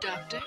Doctor?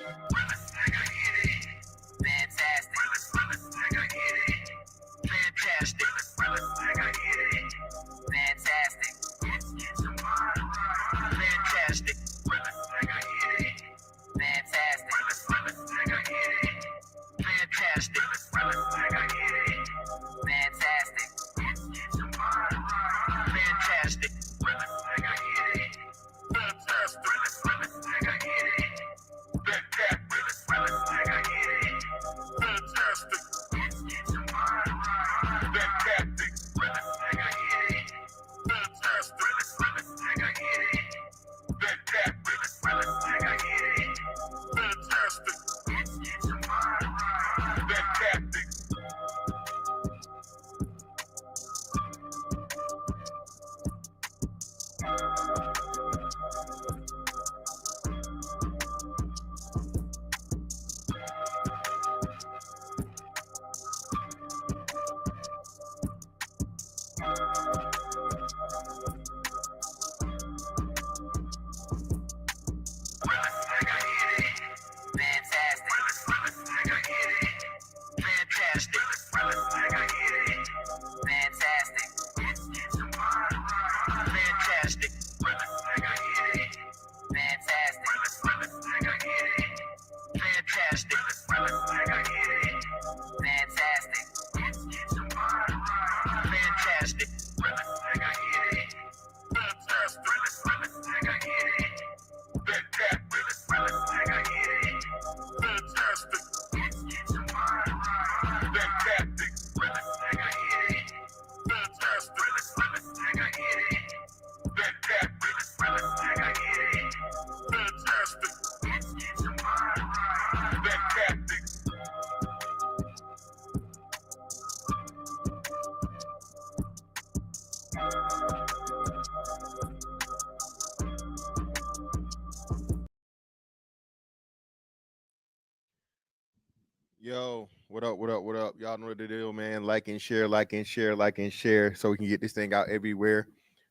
Yo, what up, what up, what up? Y'all know what the deal, man. Like and share, like and share, like and share, so we can get this thing out everywhere.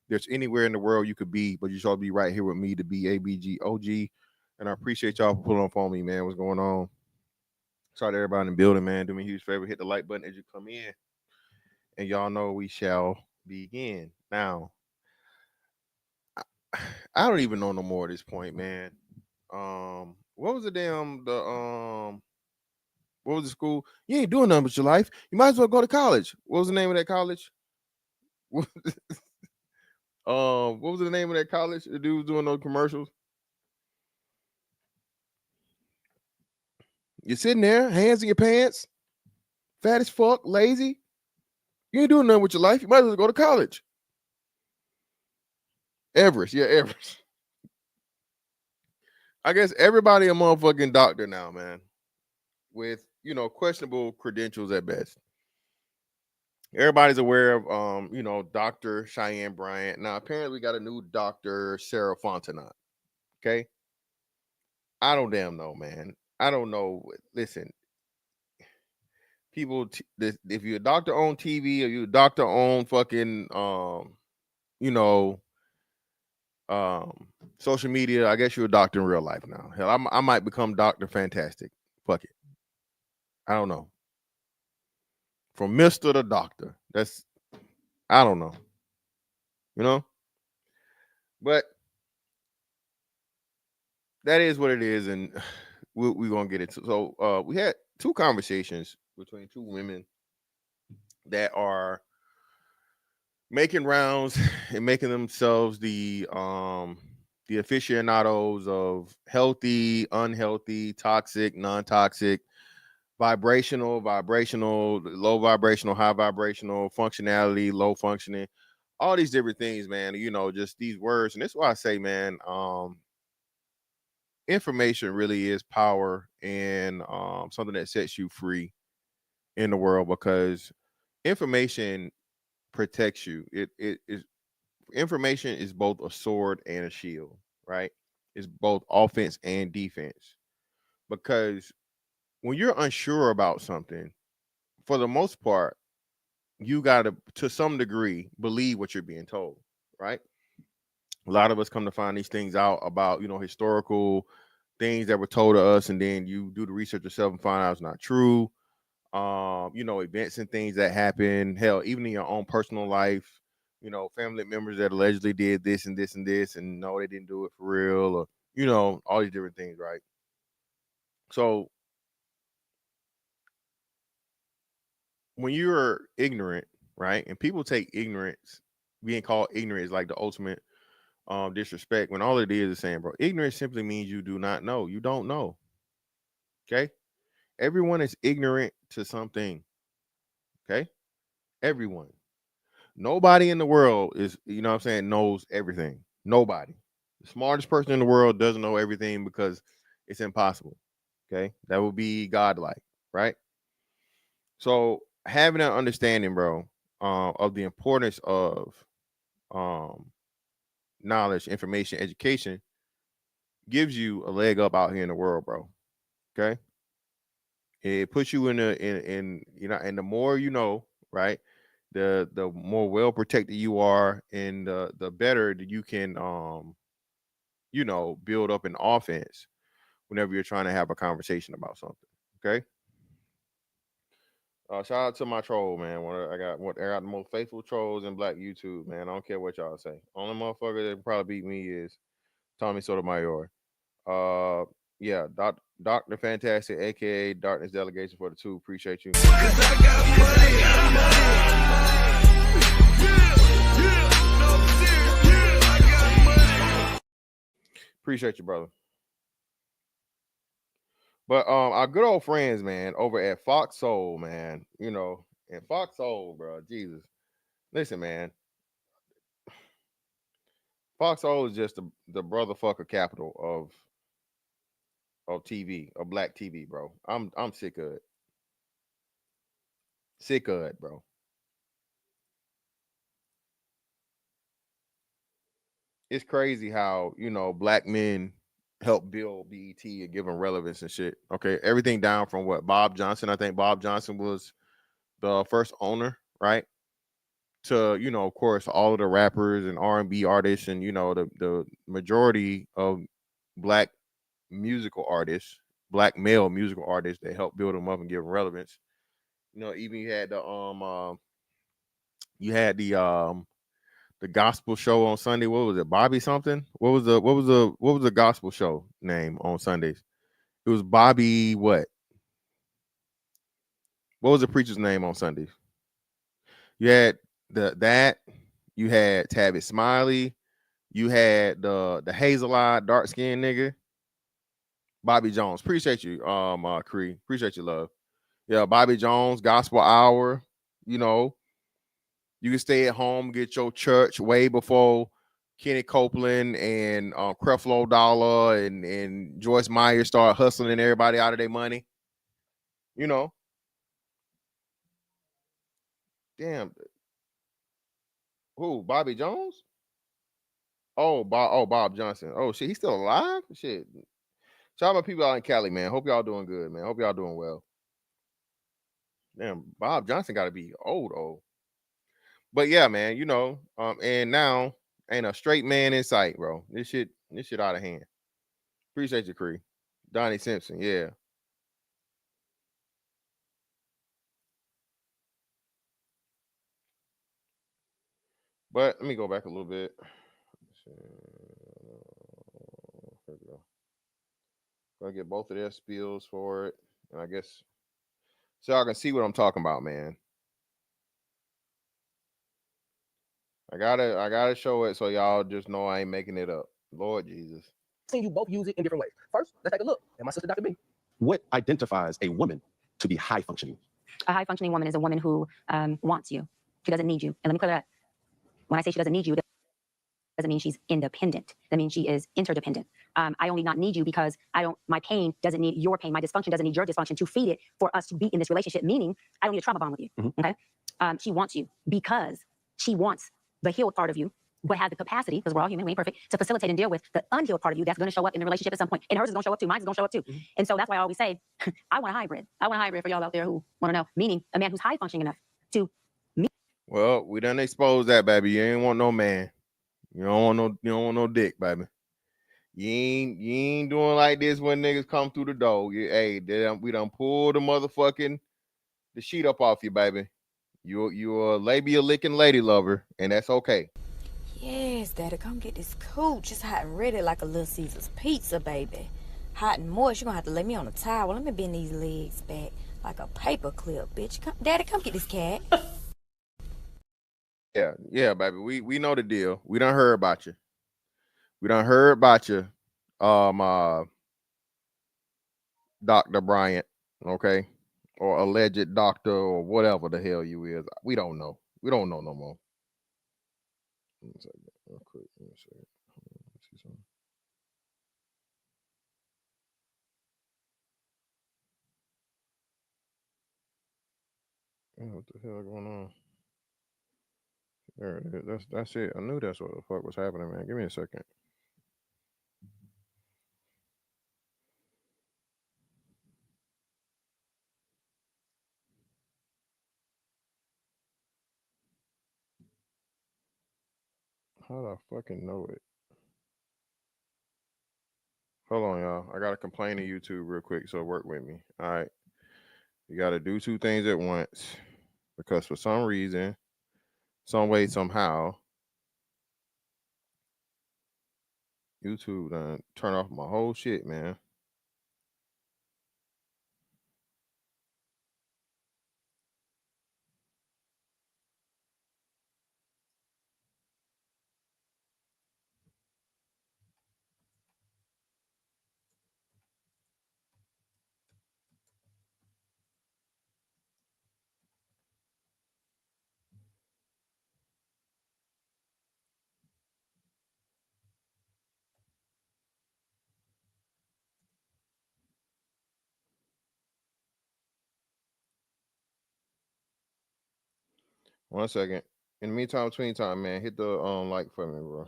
There's anywhere in the world you could be, but you should be right here with me to be ABGOG. And I appreciate y'all for pulling up on me, man. What's going on? Shout out to everybody in the building, man. Do me a huge favor, hit the like button as you come in. And y'all know we shall begin. Now, I don't even know no more at this point, man. What was the damn the what was the school? You ain't doing nothing with your life. You might as well go to college. What was the name of that college? What was the name of that college? The dude was doing those commercials. You're sitting there, hands in your pants, fat as fuck, lazy. You ain't doing nothing with your life. You might as well go to college. Everest, yeah, Everest. I guess everybody a motherfucking doctor now, man, with questionable credentials at best. Everybody's aware of Dr. Chyenne Bryant. Now apparently we got a new doctor, Sara Fontenot. Okay. I don't damn know, man. I don't know. Listen, people, if you're a doctor on TV or you're a doctor on fucking, you know, um, social media, I guess you're a doctor in real life now. Hell, I might become Doctor Fantastic. Fuck it. I don't know. From Mister to Doctor. That's I don't know. You know, but that is what it is, and we're gonna get it. So we had two conversations between two women that are making rounds and making themselves the aficionados of healthy, unhealthy, toxic, non-toxic, vibrational, low vibrational, high vibrational, functionality, low functioning, all these different things, man. Just these words. And that's why I say, man, information really is power, and something that sets you free in the world, because information protects you. It is Information is both a sword and a shield, right? It's both offense and defense. Because when you're unsure about something, for the most part, you got to some degree, believe what you're being told, right? A lot of us come to find these things out about, historical things that were told to us, and then you do the research yourself and find out it's not true. Events and things that happen, hell, even in your own personal life, family members that allegedly did this and this and this, and no, they didn't do it for real, or, all these different things, right? So when you're ignorant, right, and people take ignorance, being called ignorant is like the ultimate disrespect, when all it is saying, bro, ignorance simply means you do not know. You don't know. Okay. Everyone is ignorant to something. Okay. Everyone. Nobody in the world is, what I'm saying, knows everything. Nobody. The smartest person in the world doesn't know everything because it's impossible. Okay. That would be godlike, right? So having an understanding, bro, of the importance of um, knowledge, information, education gives you a leg up out here in the world, bro. Okay. It puts you and the more you know, right? The more well protected you are, and the better that you can build up an offense whenever you're trying to have a conversation about something. Okay. Shout out to my troll, man. I got the most faithful trolls in Black YouTube, man. I don't care what y'all say. Only motherfucker that can probably beat me is Tommy Sotomayor. Uh, yeah, Doctor Fantastic, aka Darkness Delegation for the Two. Appreciate you. Appreciate you, brother. But our good old friends, man, over at Fox Soul, man, and Fox Soul, bro, Jesus. Listen, man, Fox Soul is just the brotherfucker capital of TV, of Black TV, bro. I'm sick of it. Sick of it, bro. It's crazy how Black men help build BET and give them relevance and shit. Okay, everything down from what Bob Johnson. I think Bob Johnson was the first owner, right? To of course, all of the rappers and R&B artists, and the majority of Black musical artists, Black male musical artists that help build them up and give them relevance. Even you had the gospel show on Sunday. What was it? Bobby something? What was the gospel show name on Sundays? It was Bobby what? What was the preacher's name on Sundays? You had that. You had Tavis Smiley. You had the hazel eyed dark skinned nigga, Bobby Jones. Appreciate you, Cree. Appreciate you, love. Yeah, Bobby Jones, Gospel Hour. You know, you can stay at home, get your church way before Kenny Copeland and Creflo Dollar and Joyce Meyer start hustling everybody out of their money. You know, damn. Who? Bobby Jones? Bob Johnson. Oh shit, he's still alive? Shit. Shout out my people out in Cali, man. Hope y'all doing good, man. Hope y'all doing well. Damn, Bob Johnson got to be old. But yeah, man, and now ain't a straight man in sight, bro. This shit out of hand. Appreciate you, Cree. Donnie Simpson, yeah. But let me go back a little bit. There we go. Gonna get both of their spills for it, and I guess so y'all can see what I'm talking about, man. I gotta show it so y'all just know I ain't making it up. Lord Jesus. Seen you both use it in different ways. First, let's take a look at my sister, Dr. B. What identifies a woman to be high functioning? A high functioning woman is a woman who wants you. She doesn't need you. And let me clear that. When I say she doesn't need you, that doesn't mean she's independent. That means she is interdependent. I only not need you because my pain doesn't need your pain. My dysfunction doesn't need your dysfunction to feed it for us to be in this relationship, meaning I don't need a trauma bond with you. Mm-hmm. Okay. She wants you because she wants the healed part of you, but has the capacity, because we're all human, we ain't perfect, to facilitate and deal with the unhealed part of you that's going to show up in the relationship at some point. And hers is going to show up too. Mine's going to show up too. Mm-hmm. And so that's why I always say, I want a hybrid. I want a hybrid for y'all out there who want to know, meaning a man who's high functioning enough to meet. Well, we done exposed that, baby. You ain't want no man. You don't want no dick, baby. You ain't doing like this when niggas come through the door. We done pull the motherfucking the sheet up off you, baby. You're a labia licking lady lover, and that's okay. Yes, Daddy, come get this cooch. It's hot and ready like a Little Caesar's pizza, baby. Hot and moist. You're gonna have to lay me on a towel. Let me bend these legs back like a paper clip, bitch. Daddy, come get this cat. Yeah, baby. We know the deal. We done heard about you. Dr. Bryant, okay? Or alleged doctor or whatever the hell you is. We don't know. We don't know no more. One second, real quick. Let me see. Let's see something. What the hell going on? There it is. That's it. I knew that's what the fuck was happening, man. Give me a second. How do I fucking know it? Hold on, y'all. I gotta complain to YouTube real quick, so work with me. All right. You gotta do two things at once. Because for some reason, some way, somehow, YouTube done turn off my whole shit, man. One second. In the meantime, between time, man, hit the like for me, bro.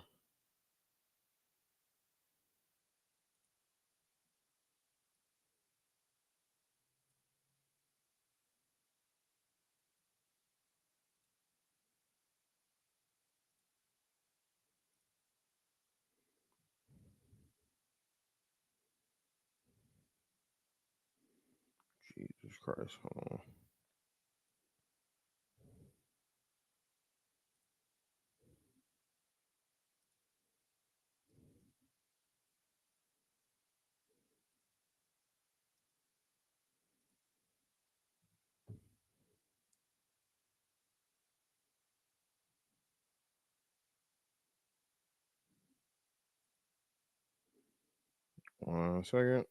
Jesus Christ. Hold on. One second.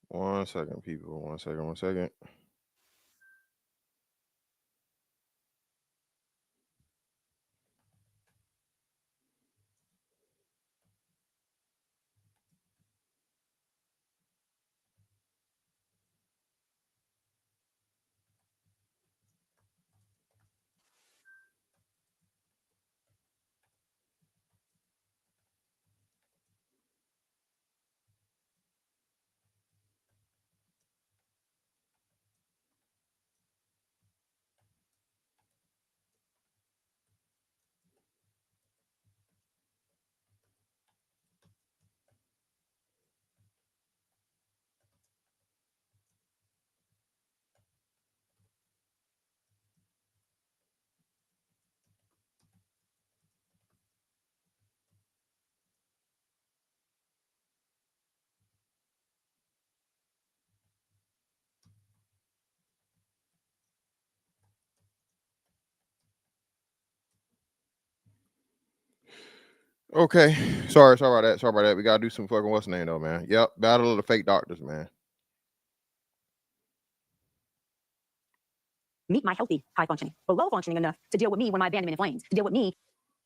One second, people. One second. Okay. Sorry about that. Sorry about that. We gotta do some fucking what's the name though, man. Yep. Battle of the fake doctors, man. Meet my healthy, high functioning, but low functioning enough to deal with me when my abandonment flames, to deal with me.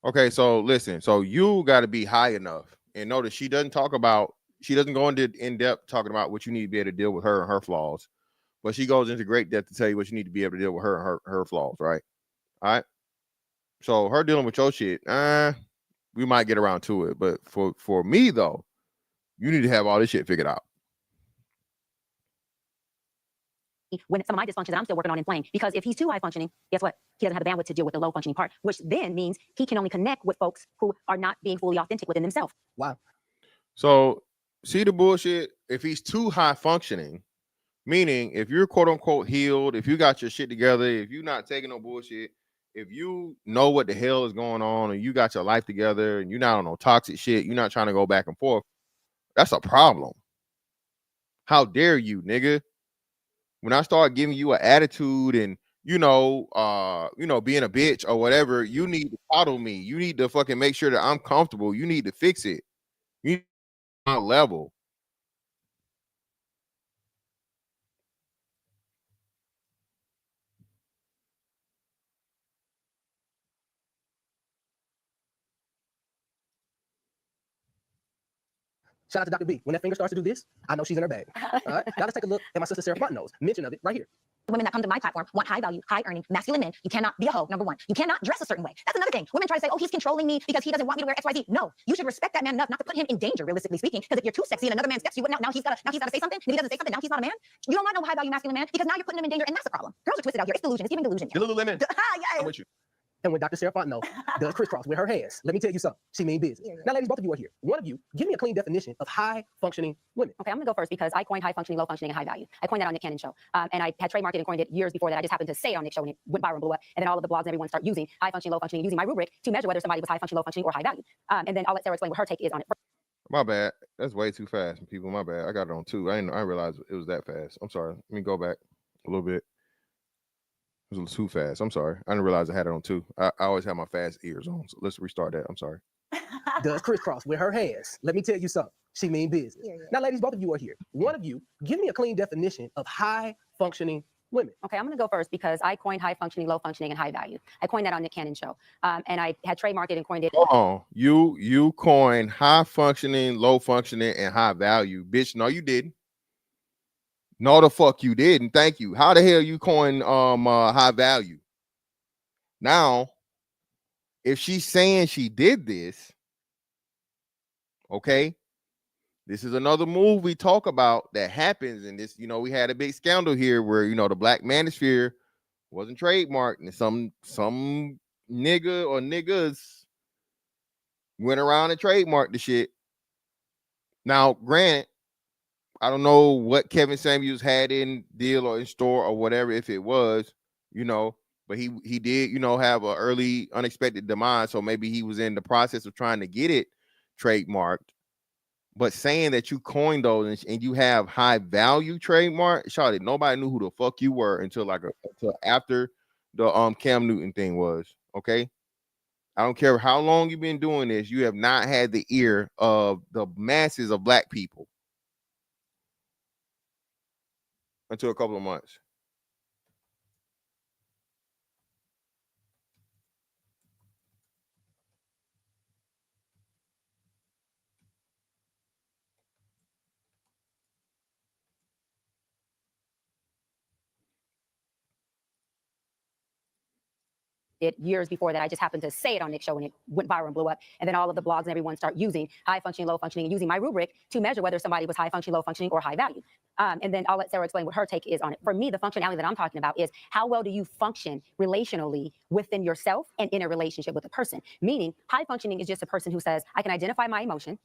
Okay, so listen, so you gotta be high enough. And notice she doesn't go into in depth talking about what you need to be able to deal with her and her flaws. But she goes into great depth to tell you what you need to be able to deal with her and her flaws, right? All right. So her dealing with your shit, we might get around to it. But for me though, you need to have all this shit figured out. When some of my dysfunctions that I'm still working on inflame, because if he's too high functioning, guess what? He doesn't have the bandwidth to deal with the low functioning part, which then means he can only connect with folks who are not being fully authentic within themselves. Wow. So see the bullshit. If he's too high functioning, meaning if you're quote unquote healed, if you got your shit together, if you're not taking no bullshit, if you know what the hell is going on and you got your life together and you're not on no toxic shit, you're not trying to go back and forth, that's a problem. How dare you, nigga? When I start giving you an attitude and being a bitch or whatever, you need to coddle me. You need to fucking make sure that I'm comfortable. You need to fix it. You need to be on my level. Shout out to Dr. B. When that finger starts to do this, I know she's in her bag. All right. Now let's take a look at my sister Sara Fonteot's mention of it right here. Women that come to my platform want high value, high earning, masculine men. You cannot be a hoe, number one. You cannot dress a certain way. That's another thing. Women try to say, oh, he's controlling me because he doesn't want me to wear XYZ. No, you should respect that man enough not to put him in danger, realistically speaking. Because if you're too sexy and another man steps you, now he's gotta say something. If he doesn't say something, now he's not a man. You don't want no high value masculine man because now you're putting him in danger, and that's the problem. Girls are twisted out here. It's delusion. It's even delusion. The Lululemon. Yeah. I'm with you. And when Dr. Sara Fontenot does crisscross with her hands, let me tell you something. She mean business. Now, ladies, both of you are here. One of you, give me a clean definition of high functioning women. Okay, I'm gonna go first because I coined high functioning, low functioning, and high value. I coined that on Nick Cannon's show, and I had trademarked it and coined it years before that. I just happened to say it on Nick's show, and it went viral and blew up. And then all of the blogs and everyone start using high functioning, low functioning, using my rubric to measure whether somebody was high functioning, low functioning, or high value. And then I'll let Sarah explain what her take is on it. My bad. That's way too fast, people. My bad. I got it on 2. I realized it was that fast. I'm sorry. Let me go back a little bit. It was a little too fast. I'm sorry. I didn't realize I had it on 2. I always have my fast ears on. So let's restart that. I'm sorry. Does crisscross with her hands. Let me tell you something. She mean business. Now, ladies, both of you are here. One of you, give me a clean definition of high functioning women. Okay, I'm gonna go first because I coined high functioning, low functioning, and high value. I coined that on Nick Cannon's show, and I had trademarked it and coined it. Hold on. You coined high functioning, low functioning, and high value. Bitch, no, you didn't. No, the fuck you didn't. Thank you. How the hell you coin high value? Now, if she's saying she did this, okay, this is another move we talk about that happens. And this, we had a big scandal here where the black manosphere wasn't trademarked, and some nigga or niggas went around and trademarked the shit. Now, granted, I don't know what Kevin Samuels had in deal or in store or whatever, if it was, but he did, have an early unexpected demise. So maybe he was in the process of trying to get it trademarked. But saying that you coined those and you have high value trademark, Charlotte, nobody knew who the fuck you were until after the Cam Newton thing was. Okay. I don't care how long you've been doing this, you have not had the ear of the masses of black people until a couple of months. It years before that. I just happened to say it on Nick's show, and it went viral and blew up. And then all of the blogs and everyone start using high functioning, low functioning, and using my rubric to measure whether somebody was high functioning, low functioning, or high value. And then I'll let Sarah explain what her take is on it. For me, the functionality that I'm talking about is how well do you function relationally within yourself and in a relationship with a person. Meaning, high functioning is just a person who says, I can identify my emotion,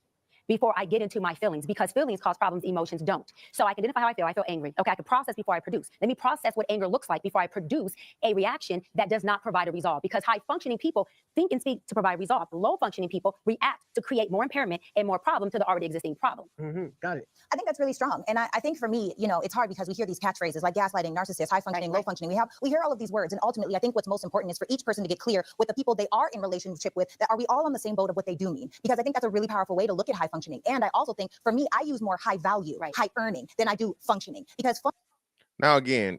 before I get into my feelings, because feelings cause problems, emotions don't. So I can identify how I feel. I feel angry. Okay, I can process before I produce. Let me process what anger looks like before I produce a reaction that does not provide a resolve, because high functioning people think and speak to provide resolve. Low functioning people react to create more impairment and more problem to the already existing problem. Got it. I think that's really strong. And I think for me, you know, it's hard because we hear these catchphrases like gaslighting, narcissist, high functioning, low functioning. We hear all of these words. And ultimately, I think what's most important is for each person to get clear with the people they are in relationship with, that are we all on the same boat of what they do mean? Because I think that's a really powerful way to look at high functioning. And I also think for me, I use more high value, high earning than I do functioning. Because now again,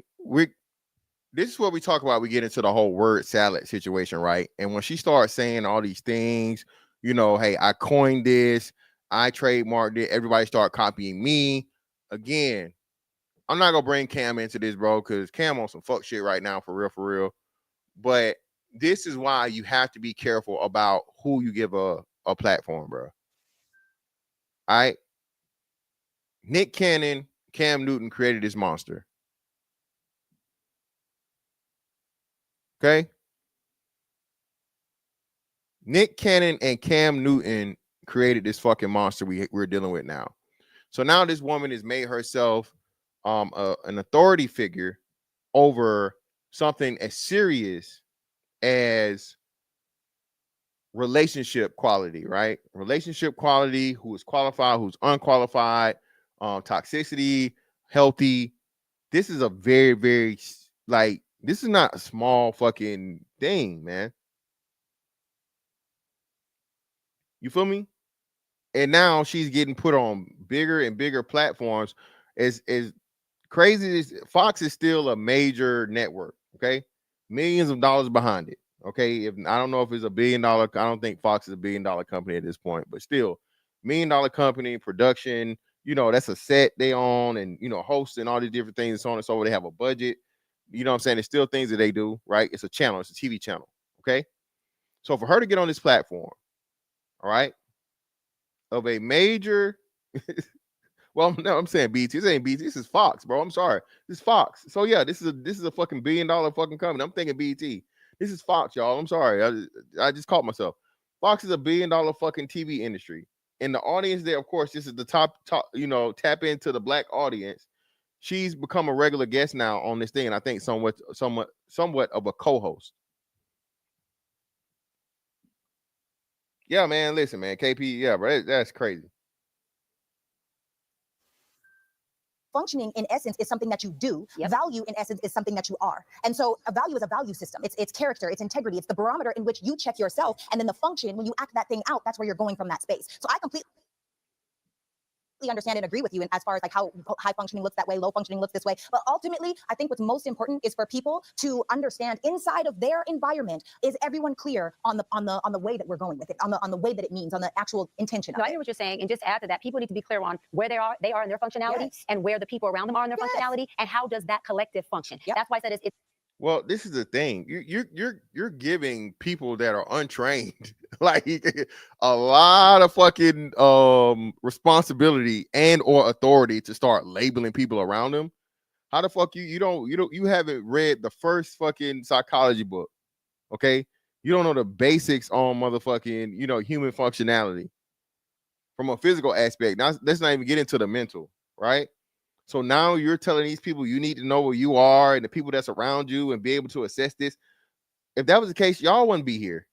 this is what we talk about. We get into the whole word salad situation, right? And when she starts saying all these things, you know, hey, I coined this, I trademarked it, everybody start copying me. Again, I'm not gonna bring Cam into this, bro, because Cam on some fuck shit right now, for real. But this is why you have to be careful about who you give a platform, bro. All right. Nick Cannon, Cam Newton created this monster. Okay. Nick Cannon and Cam Newton created this fucking monster we're dealing with now. So now this woman has made herself an authority figure over something as serious as relationship quality, right? Relationship quality, who is qualified, who's unqualified, toxicity, healthy. This is a very, very, like, this is not a small fucking thing, man. You feel me? And now she's getting put on bigger and bigger platforms. As crazy as Fox is still a major network, okay? Millions of dollars behind it. Okay. If I don't know if it's $1 billion, I don't think Fox is $1 billion company at this point, but still, $1 million company, production, you know, that's a set they own, and you know, hosts and all these different things and so on and so forth. They have a budget. You know what I'm saying? It's still things that they do, right? It's a channel, it's a TV channel. Okay. So for her to get on this platform, all right, of a major well, no, I'm saying BT. This ain't BT. This is Fox, bro. I'm sorry. This is Fox. So yeah, this is a fucking $1 billion fucking company. I'm thinking BT. This is Fox, y'all. I'm sorry. I just caught myself. Fox is a $1 billion fucking TV industry. And the audience there, of course, this is the top, you know, tap into the black audience. She's become a regular guest now on this thing, and I think somewhat of a co-host. Yeah, man. Listen, man. KP, yeah, bro. That's crazy. functioning in essence is something that you do. Value in essence is something that you are. And so a value is a value system. It's character, it's integrity, it's the barometer in which you check yourself. And then the function, when you act that thing out, that's where you're going from that space. So I completely understand and agree with you, and as far as like how high functioning looks that way, low functioning looks this way. But ultimately, I think what's most important is for people to understand inside of their environment, is everyone clear on the way that we're going with it, on the way that it means, on the actual intention. No, I hear what you're saying, and just to add to that, people need to be clear on where they are in their functionality, and where the people around them are in their functionality, and how does that collective function. That's why I said it's well, this is the thing. You're giving people that are untrained like a lot of fucking responsibility and or authority to start labeling people around them. How the fuck you haven't read the first fucking psychology book, okay? You don't know the basics on motherfucking, you know, human functionality from a physical aspect. Now let's not even get into the mental, right? So now you're telling these people you need to know where you are and the people that's around you and be able to assess this. If that was the case, y'all wouldn't be here.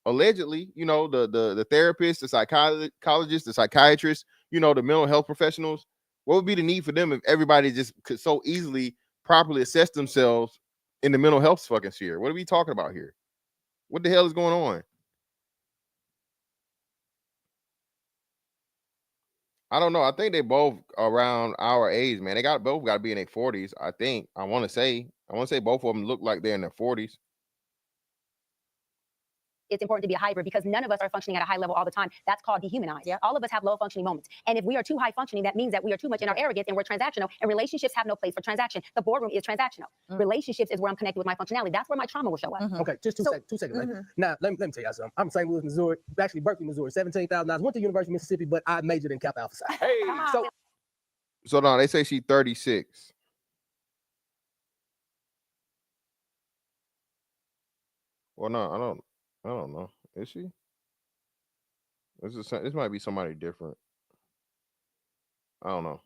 Allegedly, you know, the therapists, the psychologists, the psychiatrists, you know, the mental health professionals. What would be the need for them if everybody just could so easily properly assess themselves in the mental health fucking sphere? What are we talking about here? What the hell is going on? I don't know. I think they both around our age, man. They both got to be in their 40s. I think. I want to say both of them look like they're in their 40s. It's important to be a hybrid, because none of us are functioning at a high level all the time. That's called dehumanized. All of us have low functioning moments. And if we are too high functioning, that means that we are too much in our arrogance and we're transactional, and relationships have no place for transaction. The boardroom is transactional. Relationships is where I'm connected with my functionality. That's where my trauma will show up. Okay, just two seconds. Right? Now, let me tell y'all something. I'm from St. Louis, Missouri, actually Berkeley, Missouri, $17,000. Went to University of Mississippi, but I majored in Kappa Alpha Psi. Hey, so no, they say she's 36. Well, no, I don't know. Is she? This might be somebody different. I don't know.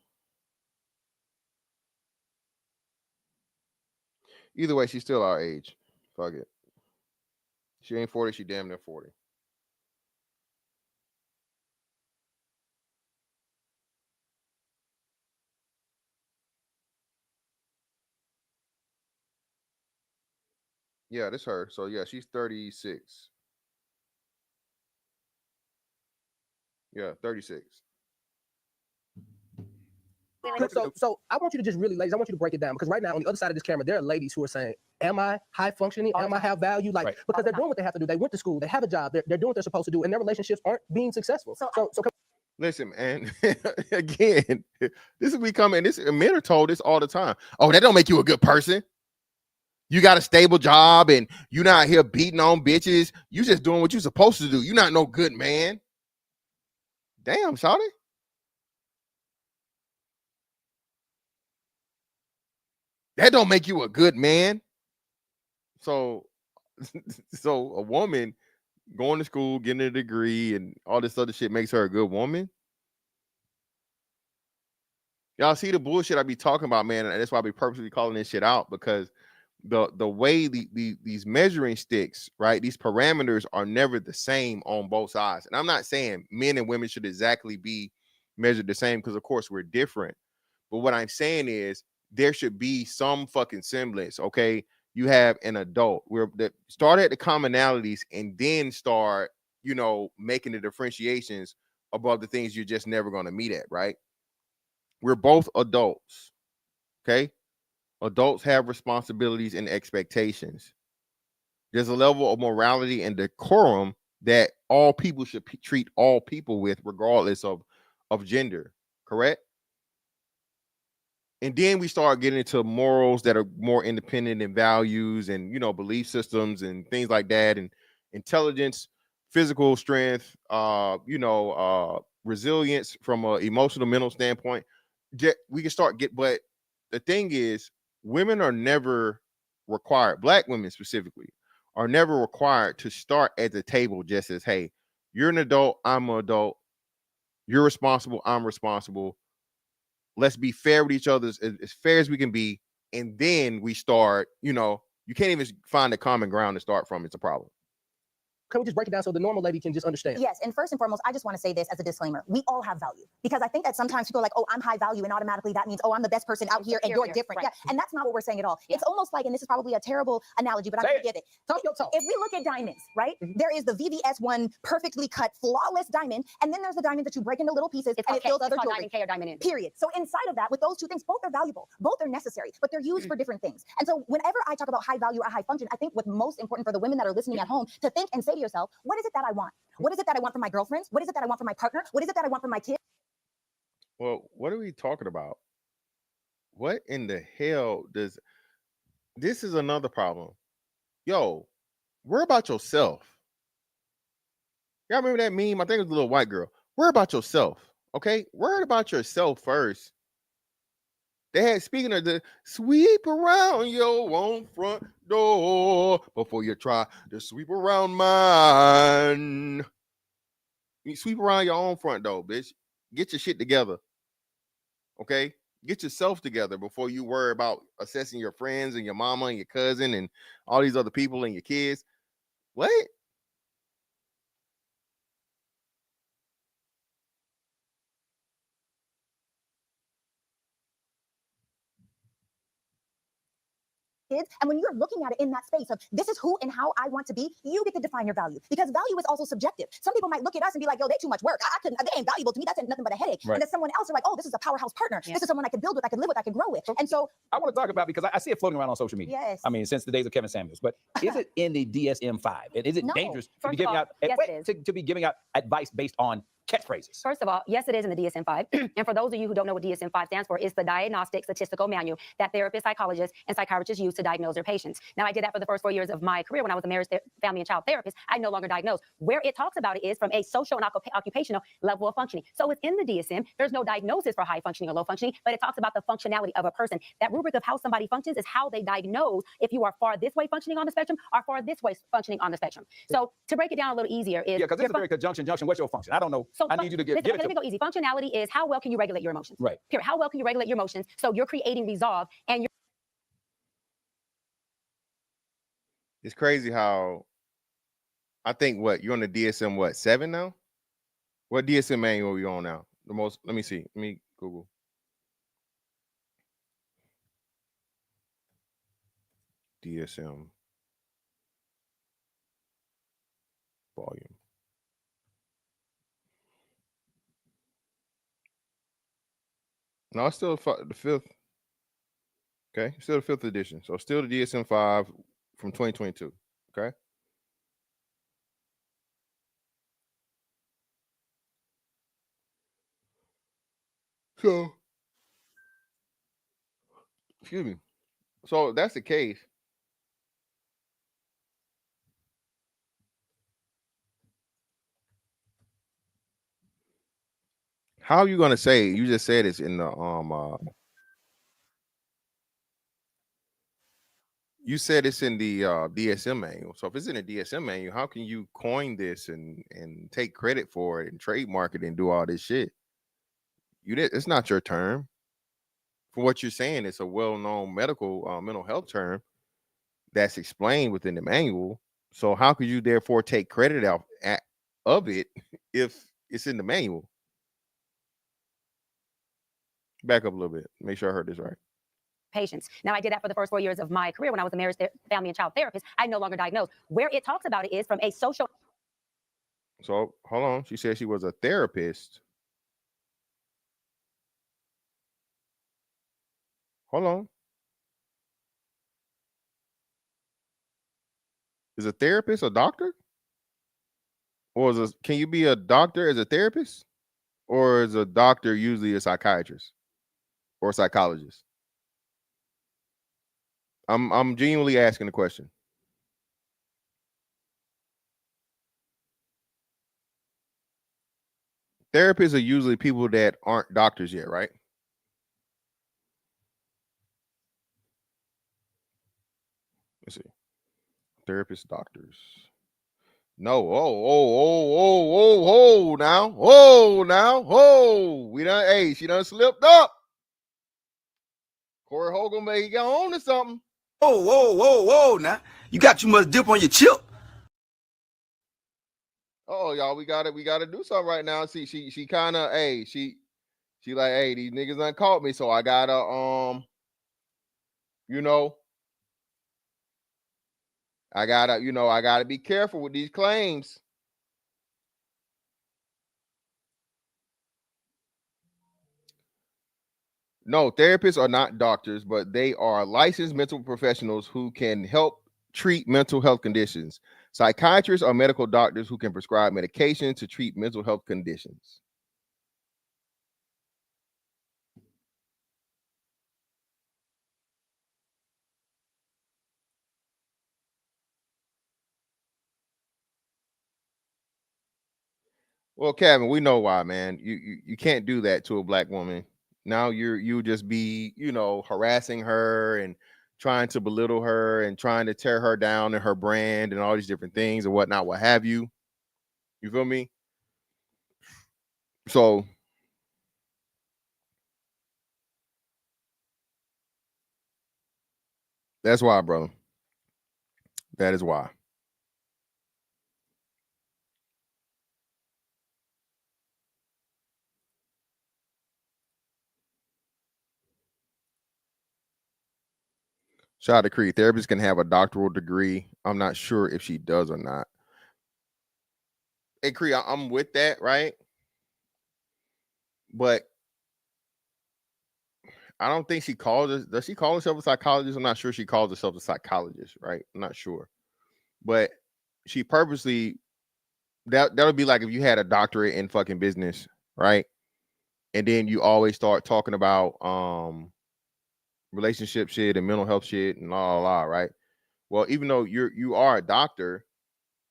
Either way, she's still our age. Fuck it. She ain't 40. She damn near 40. Yeah, this her. So yeah, she's 36. Yeah, 36. So I want you to just really, ladies, I want you to break it down, because right now on the other side of this camera, there are ladies who are saying, am I high functioning? Am I have value? Like, Right. because they're doing what they have to do. They went to school, they have a job, they're doing what they're supposed to do, and their relationships aren't being successful. So Listen, man. Again, this is becoming. This men are told this all the time. Oh, that don't make you a good person. You got a stable job and you're not here beating on bitches. You just doing what you're supposed to do. You're not no good man. Damn, shawty. That don't make you a good man. So a woman going to school, getting a degree, and all this other shit makes her a good woman. Y'all see the bullshit I be talking about, man, and that's why I be purposely calling this shit out, because the way these measuring sticks, right? These parameters are never the same on both sides. And I'm not saying men and women should exactly be measured the same, because of course we're different. But what I'm saying is there should be some fucking semblance. Okay, you have an adult where that start at the commonalities and then start, making the differentiations above the things you're just never going to meet at, right? We're both adults. Okay. Adults have responsibilities and expectations. There's a level of morality and decorum that all people should treat all people with, regardless of gender. Correct? And then we start getting into morals that are more independent in values and, belief systems and things like that, and intelligence, physical strength, resilience from an emotional, mental standpoint. We can start but the thing is, women are never required, Black women specifically, are never required to start at the table just as, hey, you're an adult, I'm an adult, you're responsible, I'm responsible. Let's be fair with each other, as fair as we can be. And then we start, you can't even find a common ground to start from. It's a problem. Can we just break it down so the normal lady can just understand? Yes, and first and foremost, I just want to say this as a disclaimer. We all have value, because I think that sometimes people are like, oh, I'm high value, and automatically that means, oh, I'm the best person out here and you're different. Right. Yeah, and that's not what we're saying at all. Yeah. It's almost like, and this is probably a terrible analogy, but I'm going to give it. Talk your talk. If we look at diamonds, right, there is the VVS1 perfectly cut, flawless diamond, and then there's the diamond that you break into little pieces and it fills other jewelry. Diamond K or diamond N. Period. So inside of that, with those two things, both are valuable, both are necessary, but they're used for different things. And so whenever I talk about high value or high function, I think what's most important for the women that are listening at home to think and say to yourself, what is it that I want? What is it that I want from my girlfriends? What is it that I want from my partner? What is it that I want from my kids? Well, what are we talking about? What in the hell this is another problem. Yo, worry about yourself. Y'all remember that meme? I think it was a little white girl. Worry about yourself. Okay? Worry about yourself first. They had, speaking of the sweep around your own front door before you try to sweep around mine. You sweep around your own front door, bitch. Get your shit together. Okay? Get yourself together before you worry about assessing your friends and your mama and your cousin and all these other people and your kids. What? Kids. And when you're looking at it in that space of this is who and how I want to be, you get to define your value, because value is also subjective. Some people might look at us and be like, yo, they too much work. I couldn't, they ain't valuable to me. That's nothing but a headache. Right. And then someone else are like, oh, this is a powerhouse partner. Yeah. This is someone I can build with, I can live with, I can grow with. And so I want to talk about, because I see it floating around on social media. Yes. I mean, since the days of Kevin Samuels, but is it in the DSM-5? And is it No. dangerous to be First of giving all, out yes, it is. to be giving out advice based on catchphrases? First of all, yes, it is in the DSM-5. And for those of you who don't know what DSM-5 stands for, it's the Diagnostic Statistical Manual that therapists, psychologists, and psychiatrists use to diagnose their patients. Now, I did that for the first 4 years of my career when I was a marriage, family, and child therapist. I no longer diagnose. Where it talks about it is from a social and occupational level of functioning. So it's in the DSM. There's no diagnosis for high functioning or low functioning, but it talks about the functionality of a person. That rubric of how somebody functions is how they diagnose if you are far this way functioning on the spectrum or far this way functioning on the spectrum. So to break it down a little easier is... Yeah, because it's a very junction. What's your function? I don't know So I need you to get let it me go easy. Functionality is how well can you regulate your emotions? Right. Period. How well can you regulate your emotions? So you're creating resolve and you're It's crazy how I think you're on the DSM 7 now? What DSM manual are you on now? Let me see. Let me Google. DSM volume. No, it's still the fifth. Okay, still the fifth edition. So still the DSM 5 from 2022. Okay. So, excuse me. So if that's the case. How are you gonna say? You just said it's in the you said it's in the DSM manual. So if it's in the DSM manual, how can you coin this and take credit for it and trademark it and do all this shit? It's not your term. For what you're saying, it's a well-known medical mental health term that's explained within the manual. So how could you therefore take credit of it if it's in the manual? Back up a little bit. Make sure I heard this right. patients. Now, I did that for the first 4 years of my career when I was a marriage, family, and child therapist. I no longer diagnose. Where it talks about it is from a social. So hold on. She said she was a therapist. Hold on. Is a therapist a doctor? Or can you be a doctor as a therapist? Or is a doctor usually a psychiatrist or a psychologist? I'm genuinely asking the question. Therapists are usually people that aren't doctors yet, right? Let's see. Therapists, doctors. No. Oh, she done slipped up. Corey Hogan, he got on to something. Whoa, now. You got too much dip on your chip. Oh, y'all, we gotta do something right now. See, she kind of, she like, hey, these niggas done caught me, so I gotta, I gotta be careful with these claims. No, therapists are not doctors, but they are licensed mental professionals who can help treat mental health conditions. Psychiatrists are medical doctors who can prescribe medication to treat mental health conditions. Well, Kevin, we know why, man. You can't do that to a black woman. Now you just be, harassing her and trying to belittle her and trying to tear her down and her brand and all these different things and whatnot, what have you. You feel me? So that's why, brother. That is why. Shout out to Creed. Therapists can have a doctoral degree. I'm not sure if she does or not. Hey, Creed, I'm with that, right? But I don't think she calls us. Does she call herself a psychologist? I'm not sure she calls herself a psychologist, right? I'm not sure. But she purposely, that would be like if you had a doctorate in fucking business, right? And then you always start talking about relationship shit and mental health shit and la, right? Well, even though you are a doctor,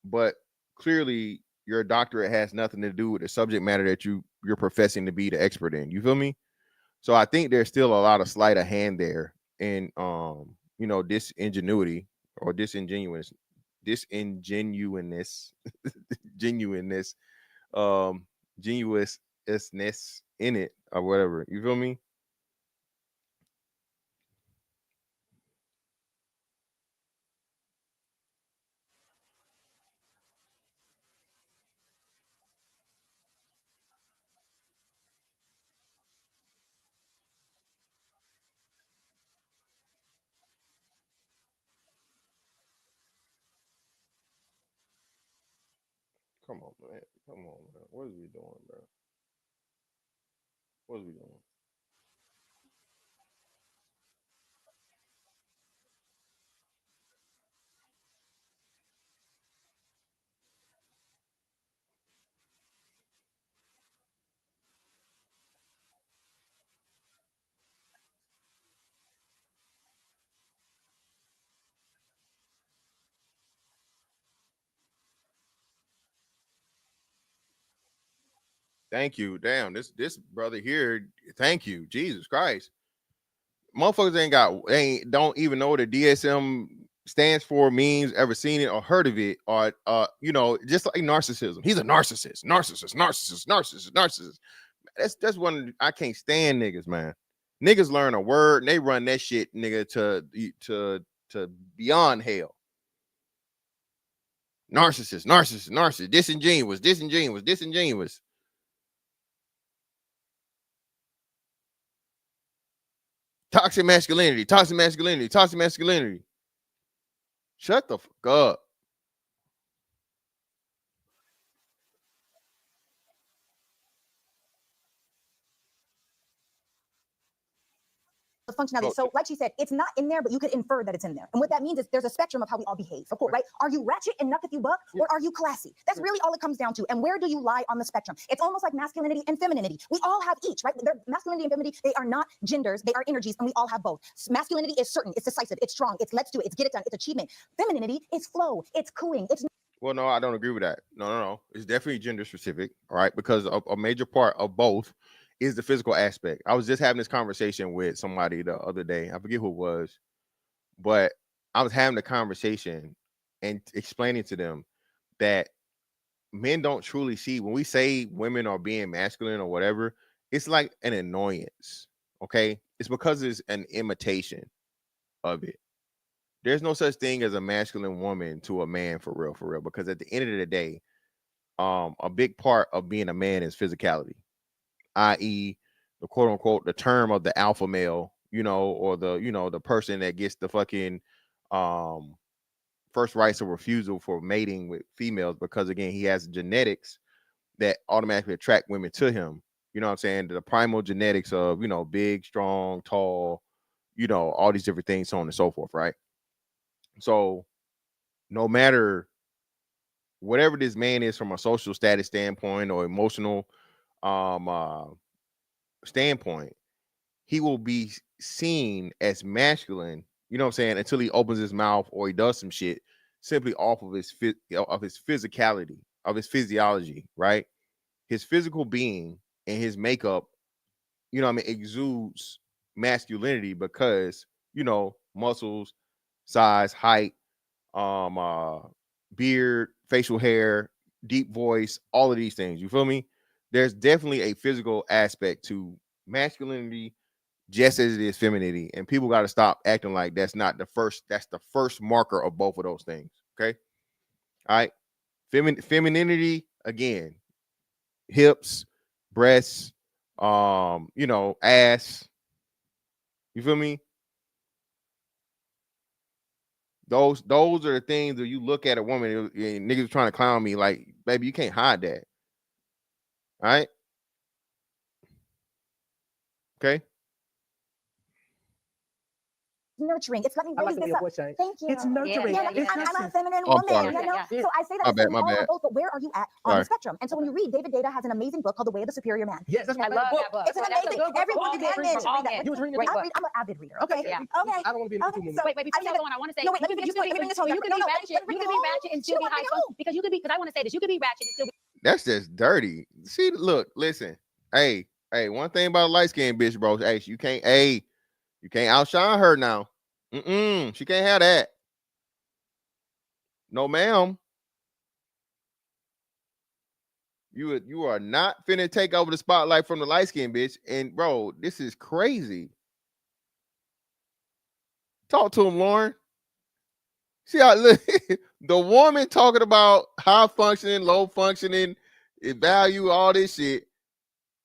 but clearly your doctorate has nothing to do with the subject matter that you're professing to be the expert in. You feel me? So I think there's still a lot of sleight of hand there and disingenuity or disingenuousness, genuineness, genuineness in it or whatever. You feel me? Come on, man. Come on, man. What is we doing, bro? What is we doing? Thank you. Damn, this brother here. Thank you, Jesus Christ. Motherfuckers ain't don't even know what a DSM stands for, means, ever seen it or heard of it, or just like narcissism. He's a narcissist. That's one I can't stand niggas, man. Niggas learn a word and they run that shit, nigga, to beyond hell. Narcissist, disingenuous. Toxic masculinity. Shut the fuck up. The functionality. So, like she said, it's not in there, but you could infer that it's in there. And what that means is there's a spectrum of how we all behave, of course, right? Are you ratchet and nuck if you buck, or are you classy? That's really all it comes down to. And where do you lie on the spectrum? It's almost like masculinity and femininity. We all have each, right? Masculinity and femininity, they are not genders, they are energies, and we all have both. Masculinity is certain, it's decisive, it's strong, it's let's do it, it's get it done, it's achievement. Femininity is flow, it's cooing, it's. Well, no, I don't agree with that. No. It's definitely gender specific, all right? Because a major part of both is the physical aspect. I was just having this conversation with somebody the other day. I forget who it was, but I was having the conversation and explaining to them that men don't truly see when we say women are being masculine or whatever, it's like an annoyance. Okay. It's because it's an imitation of it. There's no such thing as a masculine woman to a man for real, because at the end of the day, a big part of being a man is physicality, i.e., the quote unquote the term of the alpha male, or the person that gets the fucking first rights of refusal for mating with females, because again, he has genetics that automatically attract women to him. You know what I'm saying? The primal genetics of, big, strong, tall, all these different things, so on and so forth, right? So no matter whatever this man is from a social status standpoint or emotional standpoint, he will be seen as masculine, you know what I'm saying, until he opens his mouth or he does some shit simply off of his physicality, of his physiology, right? His physical being and his makeup, exudes masculinity because, muscles, size, height, beard, facial hair, deep voice, all of these things. You feel me? There's definitely a physical aspect to masculinity, just as it is femininity, and people got to stop acting like that's not the first. That's the first marker of both of those things. Okay, all right. Femininity again, hips, breasts, ass. You feel me? Those are the things that you look at a woman and niggas trying to clown me like, baby, you can't hide that. All right. Okay. Nurturing. It's let me I like raise the way this your up. voice changed. Thank you. It's nurturing. Yeah, like, It's I'm a just- feminine Oh, I'm woman, sorry. you know? Yeah. So I say that My I say bad, we my all bad. have both, but where are you at on Sorry. the spectrum? And so when you read, David Data has an amazing book called The Way of the Superior Man. Yes, that's my I love favorite that book. It's an That's a amazing. good book for Everyone all can men, read for all that. men. You was reading Great book. I'm an avid reader. Okay. Okay. Yeah. Okay. I don't want to be in the Okay. two minutes. So Wait, before you I go on, I want to say, No, wait, let me you finish could this point. Let me finish be, this you point. could be No, ratchet, let me you could bring be it home. ratchet and She still be don't want high me home. function, because you could be, because I want to say this, you could be ratchet and still be. That's just dirty. See, look, listen. Hey, one thing about a light skinned bitch, bro. Hey, you can't outshine her now. She can't have that. No, ma'am. You are not finna take over the spotlight from the light skinned bitch. And bro, this is crazy. Talk to him, Lauren. See how the woman talking about high functioning, low functioning, value, all this shit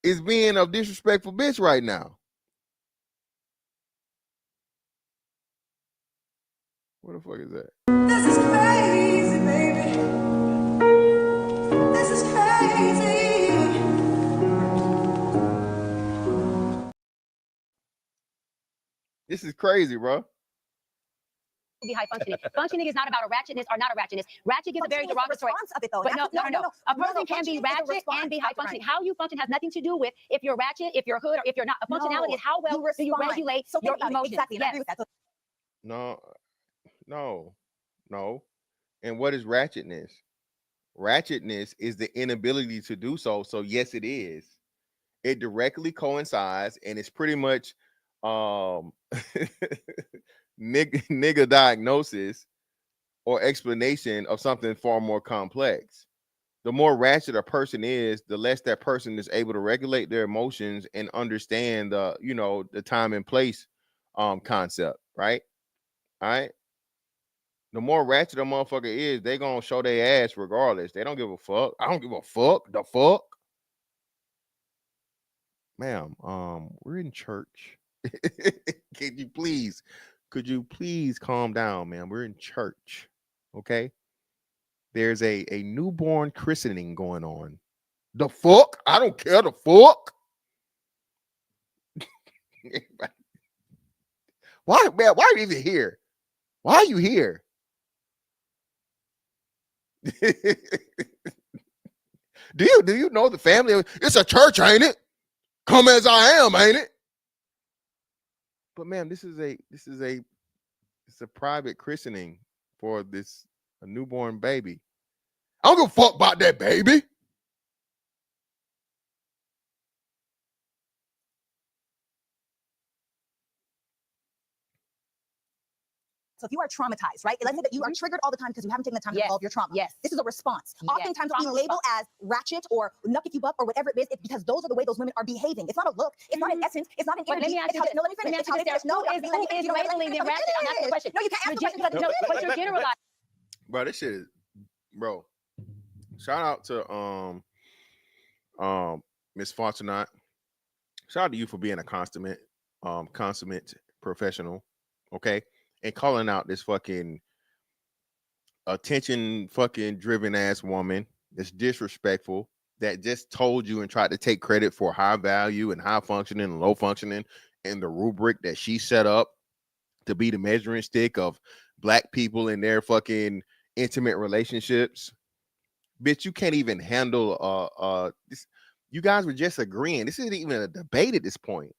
is being a disrespectful bitch right now. What the fuck is that? This is crazy, baby. This is crazy. This is crazy, bro. Be high functioning. Functioning is not about a ratchetness or not a ratchetness. Ratchet gives a very derogatory. Of it, though. But no. A person can be functioning is a ratchet response. and be high functioning. How you function has nothing to do with if you're ratchet, if you're hood, or if you're not. A functionality is how well do you regulate your emotions. Exactly. And I Yes. agree with that. No. And what is ratchetness? Ratchetness is the inability to do so. So yes, it is. It directly coincides, and it's pretty much nigga diagnosis or explanation of something far more complex. The more ratchet a person is, the less that person is able to regulate their emotions and understand the time and place concept, right? All right. The more ratchet a motherfucker is, they gonna show their ass regardless. They don't give a fuck. I don't give a fuck. The fuck? Ma'am, we're in church. Could you please calm down, man? We're in church. Okay. There's a newborn christening going on. The fuck? I don't care. The fuck? Why, man? Why are you even here? Why are you here? Do you know the family? It's a church, ain't it? Come as I am, ain't it? But ma'am, it's a private christening for a newborn baby. I don't give a fuck about that baby. So if you are traumatized, right? Let's say that you are triggered all the time because you haven't taken the time to resolve your trauma. Yes. This is a response. Yes. Oftentimes we label as ratchet or nuck if you buck or whatever it is, it's because those are the way those women are behaving. It's not a look. It's not an essence. It's not an But energy. let me ask you this. No, let me finish. Who is labeling them ratchet? I'm asking the question. No, you can't answer the question. No, but you're generalizing. Bro, this shit is, bro. Shout out to Miss Fontenot. Shout out to you for being a consummate professional, okay, and calling out this fucking attention fucking driven ass woman that's disrespectful, that just told you and tried to take credit for high value and high functioning and low functioning and the rubric that she set up to be the measuring stick of black people in their fucking intimate relationships. Bitch, you can't even handle this. You guys were just agreeing. This isn't even a debate at this point.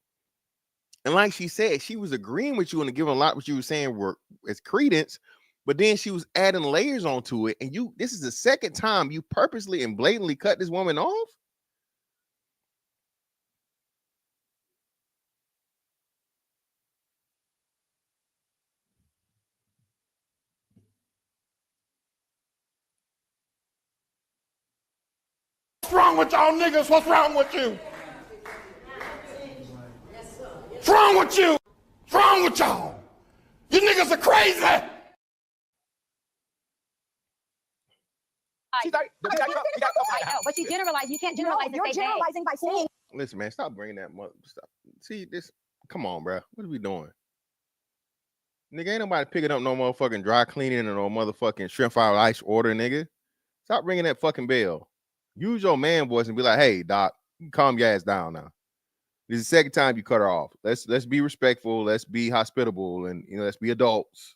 And like she said, she was agreeing with you and giving a lot what you were saying were as credence, but then she was adding layers onto it. And this is the second time you purposely and blatantly cut this woman off. What's wrong with y'all niggas? What's wrong with you? What's wrong with you? What's wrong with y'all? You niggas are crazy. But you generalize. You can't generalize. You're generalizing by saying. Listen, man, stop bringing that stuff. See this? Come on, bro. What are we doing? Nigga, ain't nobody picking up no motherfucking dry cleaning or no motherfucking shrimp fried ice order, nigga. Stop ringing that fucking bell. Use your man voice and be like, hey, doc, calm your ass down now. This is the second time you cut her off. Let's be respectful. Let's be hospitable, and let's be adults.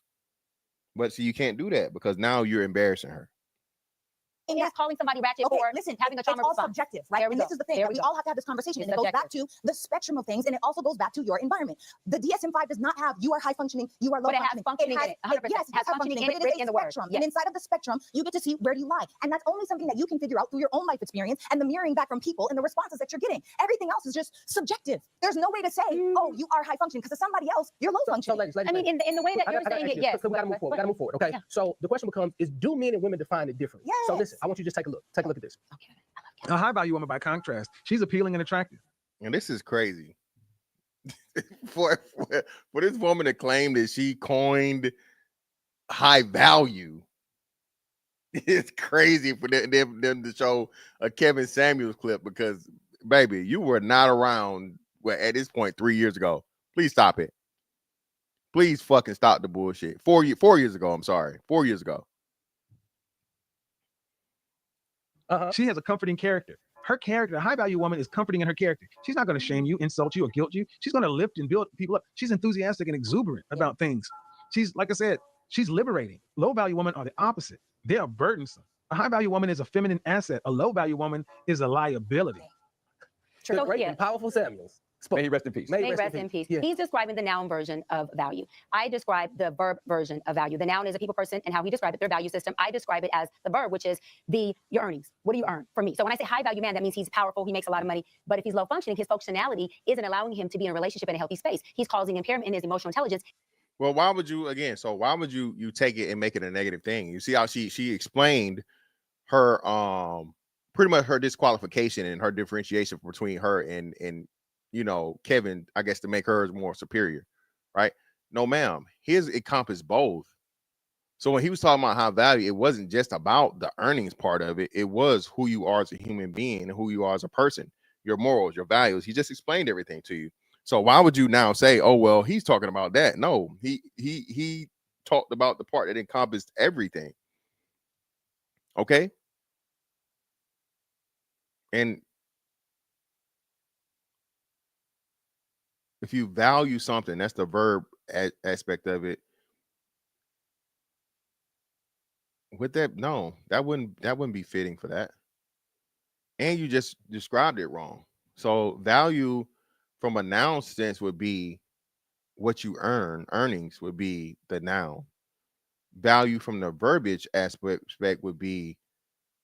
But see, you can't do that because now you're embarrassing her. Is calling somebody ratchet for having a trauma it's all response. subjective, right? And this is the thing. We all have to have this conversation. And it goes back to the spectrum of things, and it also goes back to your environment. The DSM-5 does not have you are high functioning, you are low But it has functioning. functioning in it. 100%. Yes, it has functioning in it, but it is a spectrum. And inside of the spectrum, you get to see where you lie. And that's only something that you can figure out through your own life experience and the mirroring back from people and the responses that you're getting. Everything else is just subjective. There's no way to say, oh, you are high functioning, because to somebody else, you're low functioning. So ladies, I mean, in the way that you're saying it, yes. So we gotta move forward. Okay. Yeah. So the question becomes: is do men and women define it differently? Yes. So listen, I want you to just take a look. Take a look at this. Okay. A high value woman, by contrast, she's appealing and attractive. And this is crazy. for this woman to claim that she coined high value, it's crazy for them to show a Kevin Samuels clip because, baby, you were not around at this point 3 years ago. Please stop it. Please fucking stop the bullshit. 4 years ago, I'm sorry. 4 years ago. She has a comforting character. Her character, a high value woman, is comforting in her character. She's not going to shame you, insult you, or guilt you. She's going to lift and build people up. She's enthusiastic and exuberant about things. She's, like I said, she's liberating. Low value women are the opposite. They are burdensome. A high value woman is a feminine asset. A low value woman is a liability. The great and powerful Samuels. May he rest in peace. May rest in peace. Yeah. He's describing the noun version of value. I describe the verb version of value. The noun is a people person and how he described it, their value system. I describe it as the verb, which is your earnings. What do you earn from me? So when I say high value man, that means he's powerful, he makes a lot of money. But if he's low functioning, his functionality isn't allowing him to be in a relationship in a healthy space. He's causing impairment in his emotional intelligence. Well, why would you you take it and make it a negative thing? You see how she explained her pretty much her disqualification and her differentiation between her and Kevin, I guess, to make hers more superior, right? No, ma'am. His encompassed both. So when he was talking about high value, it wasn't just about the earnings part of it. It was who you are as a human being and who you are as a person, your morals, your values. He just explained everything to you. So why would you now say, oh, well, he's talking about that? No, he talked about the part that encompassed everything. Okay. And if you value something, that's the verb aspect of it. With that, no, that wouldn't be fitting for that. And you just described it wrong. So value from a noun sense would be what you earn. Earnings would be the noun. Value from the verbiage aspect would be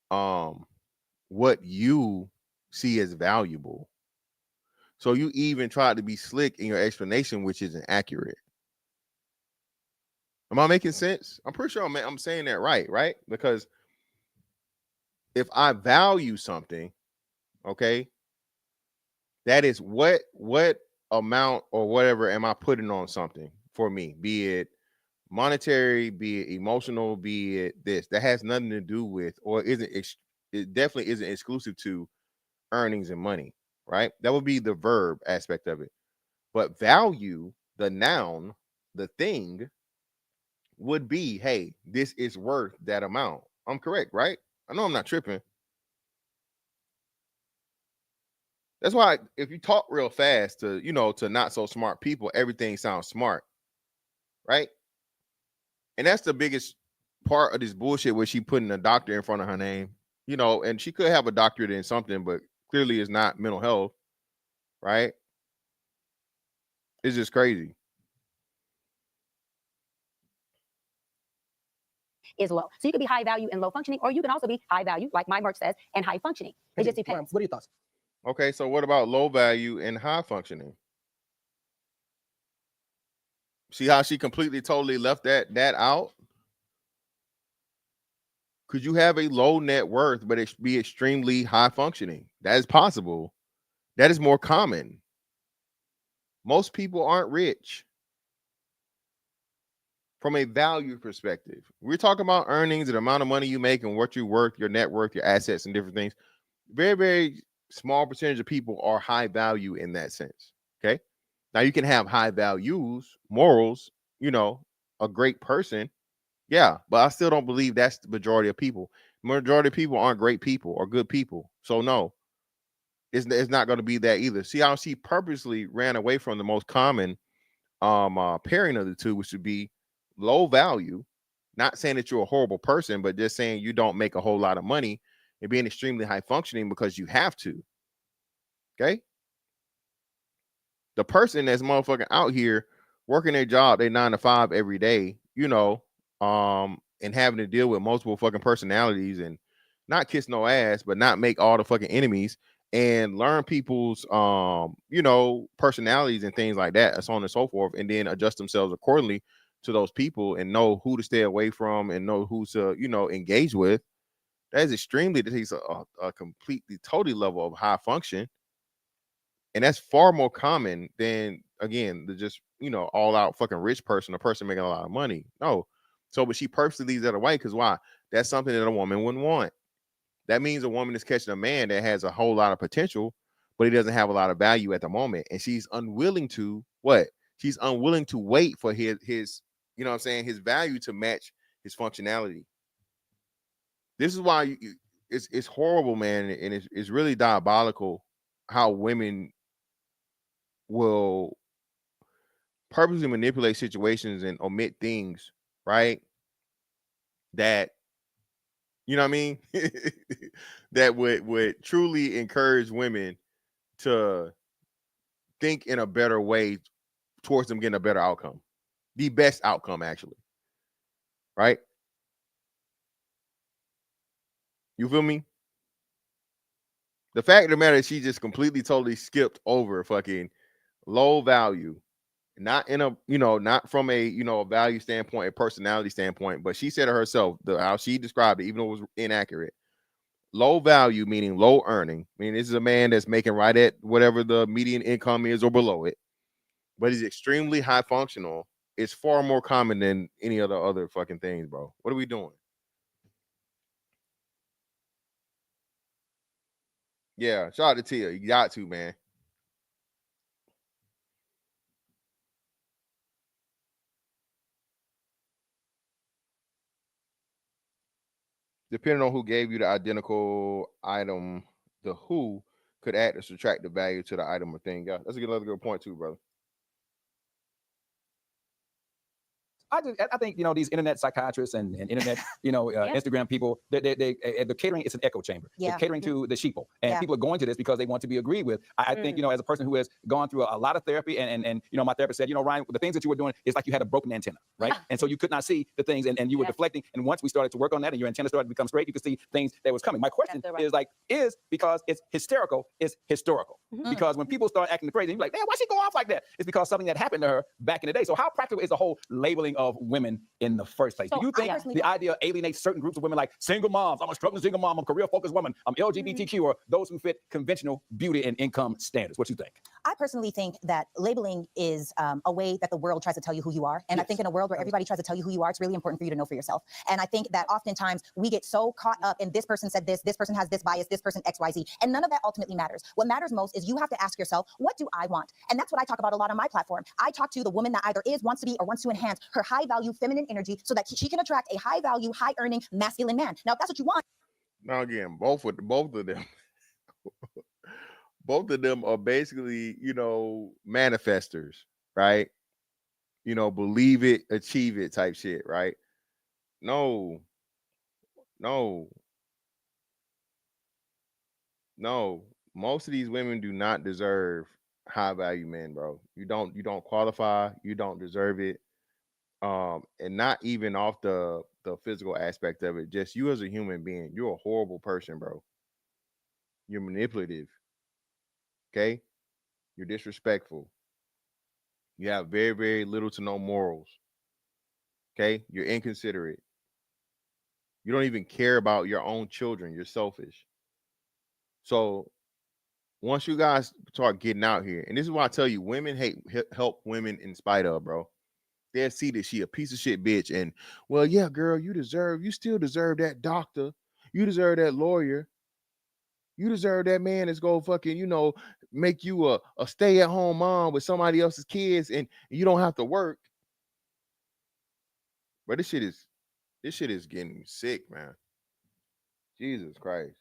what you see as valuable. So you even tried to be slick in your explanation, which isn't accurate. Am I making sense? I'm pretty sure I'm saying that right? Because if I value something, okay, that is what amount or whatever am I putting on something for me, be it monetary, be it emotional, be it this. That has nothing to do with, or it definitely isn't exclusive to earnings and money, right? That would be the verb aspect of it. But value, the noun, the thing, would be, hey, this is worth that amount. I'm correct, right? I know I'm not tripping. That's why if you talk real fast to not so smart people, everything sounds smart, right? And that's the biggest part of this bullshit where she putting a doctor in front of her name, and she could have a doctorate in something, but clearly it's not mental health, right? It's just crazy. Is low. So you could be high value and low functioning, or you can also be high value, like my merch says, and high functioning. It just depends. What are your thoughts? Okay, so what about low value and high functioning? See how she completely, totally left that out? Could you have a low net worth, but it be extremely high functioning? That is possible. That is more common. Most people aren't rich. From a value perspective, we're talking about earnings, the amount of money you make and what you're worth, your net worth, your assets, and different things. Very, very small percentage of people are high value in that sense. Okay. Now you can have high values, morals, a great person. Yeah. But I still don't believe that's the majority of people. Majority of people aren't great people or good people. So no, it's not going to be that either. See how she purposely ran away from the most common pairing of the two, which would be low value. Not saying that you're a horrible person, but just saying you don't make a whole lot of money and being extremely high functioning because you have to. Okay. The person that's motherfucking out here working their job, they 9 to 5 every day, and having to deal with multiple fucking personalities and not kiss no ass, but not make all the fucking enemies and learn people's, personalities and things like that, and so on and so forth, and then adjust themselves accordingly to those people and know who to stay away from and know who to, engage with. That is extremely, that takes a completely, totally level of high function. And that's far more common than, again, the just, all out fucking rich person, a person making a lot of money. No. So, but she purposely leaves that away because why? That's something that a woman wouldn't want. That means a woman is catching a man that has a whole lot of potential, but he doesn't have a lot of value at the moment. And she's unwilling to what? She's unwilling to wait for his, you know what I'm saying, his value to match his functionality. This is why it's horrible, man. And it's really diabolical how women will purposely manipulate situations and omit things, right? That, you know what I mean? That would truly encourage women to think in a better way towards them getting a better outcome. The best outcome, actually. Right? You feel me? The fact of the matter is she just completely, totally skipped over fucking low value. Not in a, not from a, a value standpoint, a personality standpoint, but she said it herself, how she described it, even though it was inaccurate. Low value, meaning low earning. I mean, this is a man that's making right at whatever the median income is or below it, but he's extremely high functional. It's far more common than any other fucking things, bro. What are we doing? Yeah, shout out to Tia. You got to, man. Depending on who gave you the identical item, the who could add or subtract the value to the item or thing. Yeah, that's another good point too, brother. I think these internet psychiatrists and internet Instagram people, the catering is an echo chamber. They're catering to the sheeple, and people are going to this because they want to be agreed with. I think as a person who has gone through a lot of therapy, and my therapist said, Ryan, the things that you were doing is like you had a broken antenna, right? And so you could not see the things, and you were deflecting. And once we started to work on that, and your antenna started to become straight, you could see things that was coming. My question is because it's hysterical, is historical. Because when people start acting crazy, you're like, man, why she go off like that? It's because something that happened to her back in the day. So how practical is the whole labeling of women in the first place? So do you think the idea alienates certain groups of women, like single moms? I'm a struggling single mom. I'm a career-focused woman. I'm LGBTQ, or those who fit conventional beauty and income standards. What you think? I personally think that labeling is a way that the world tries to tell you who you are. And I think in a world where everybody tries to tell you who you are, it's really important for you to know for yourself. And I think that oftentimes we get so caught up in this person said this person has this bias, this person XYZ, and none of that ultimately matters. What matters most is you have to ask yourself, what do I want? And that's what I talk about a lot on my platform. I talk to the woman that either is, wants to be, or wants to enhance her high value feminine energy so that she can attract a high value, high earning masculine man. Now, if that's what you want. Now again, both of them, both of them are basically, manifestors, right? Believe it, achieve it type shit, right? No. Most of these women do not deserve high value men, bro. You don't qualify, you don't deserve it. And not even off the physical aspect of it, just you as a human being, you're a horrible person, bro. You're manipulative. Okay? You're disrespectful. You have very, very little to no morals. Okay? You're inconsiderate. You don't even care about your own children. You're selfish. So once you guys start getting out here, and this is why I tell you, women help women in spite of, bro. They'll see that she a piece of shit bitch, and well, yeah, girl, you still deserve that doctor. You deserve that lawyer. You deserve that man that's go fucking, make you a stay-at-home mom with somebody else's kids, and you don't have to work. But this shit is getting sick, man. Jesus Christ.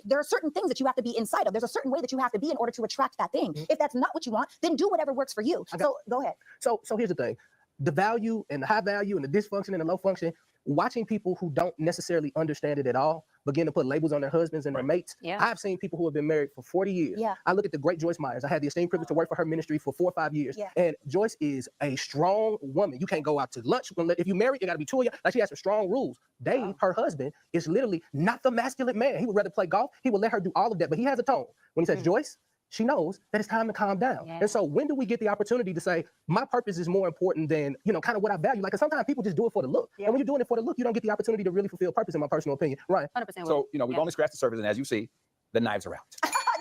There are certain things that you have to be inside of. There's a certain way that you have to be in order to attract that thing. If that's not what you want, then do whatever works for you. So go ahead. So here's the thing. The value and the high value and the dysfunction and the low function, watching people who don't necessarily understand it at all begin to put labels on their husbands and their mates. I've seen people who have been married for 40 years. I look at the great Joyce Myers. I had the esteemed privilege to work for her ministry for 4 or 5 years. And Joyce is a strong woman. You can't go out to lunch. If you married, you got to be 2 of you. Like, she has some strong rules. Dave, her husband, is literally not the masculine man. He would rather play golf. He would let her do all of that. But he has a tone. When he says, Joyce, she knows that it's time to calm down. And so when do we get the opportunity to say, my purpose is more important than, you know, kind of what I value? Like, 'cause sometimes people just do it for the look. And when you're doing it for the look, you don't get the opportunity to really fulfill purpose, in my personal opinion. Right. 100%. So, you know, we've only scratched the surface, and as you see, the knives are out.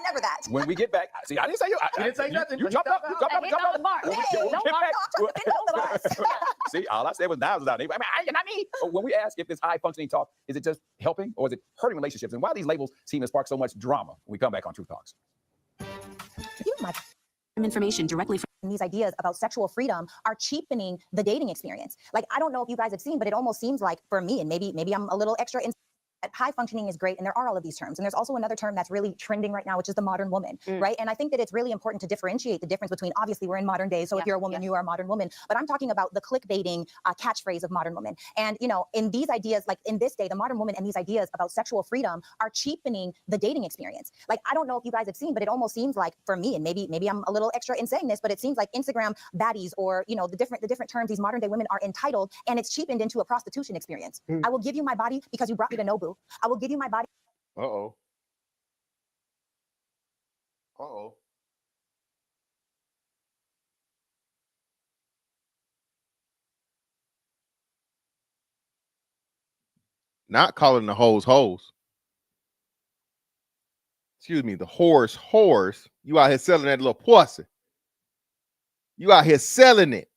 Never that. When we get back, see, I didn't say you. You didn't say nothing. You jumped up. You jumped up. You jumped up. the bar. When we Hey, get back, see, all I said was knives out. I mean, not me. But when we ask if this high functioning talk, is it just helping or is it hurting relationships? And why these labels seem to spark so much drama when we come back on Truth Talks. Information directly from these ideas about sexual freedom are cheapening the dating experience. Like, I don't know if you guys have seen, but it almost seems like, for me, and maybe I'm a little extra high functioning is great, and there are all of these terms, and there's also another term that's really trending right now, which is the modern woman, right? And I think that it's really important to differentiate the difference between, obviously we're in modern days, so if you're a woman, you are a modern woman, but I'm talking about the clickbaiting catchphrase of modern woman. And you know, in these ideas, like in this day, the modern woman and these ideas about sexual freedom are cheapening the dating experience. Like, I don't know if you guys have seen, but it almost seems like, for me, and maybe I'm a little extra in saying this, but it seems like Instagram baddies, or you know, the different terms these modern day women are entitled, and it's cheapened into a prostitution experience. I will give you my body because you brought me to Nobu. I will give you my body. Uh-oh. Uh-oh. Not calling the hoes hoes. Excuse me, the whores. You out here selling that little pussy. You out here selling it.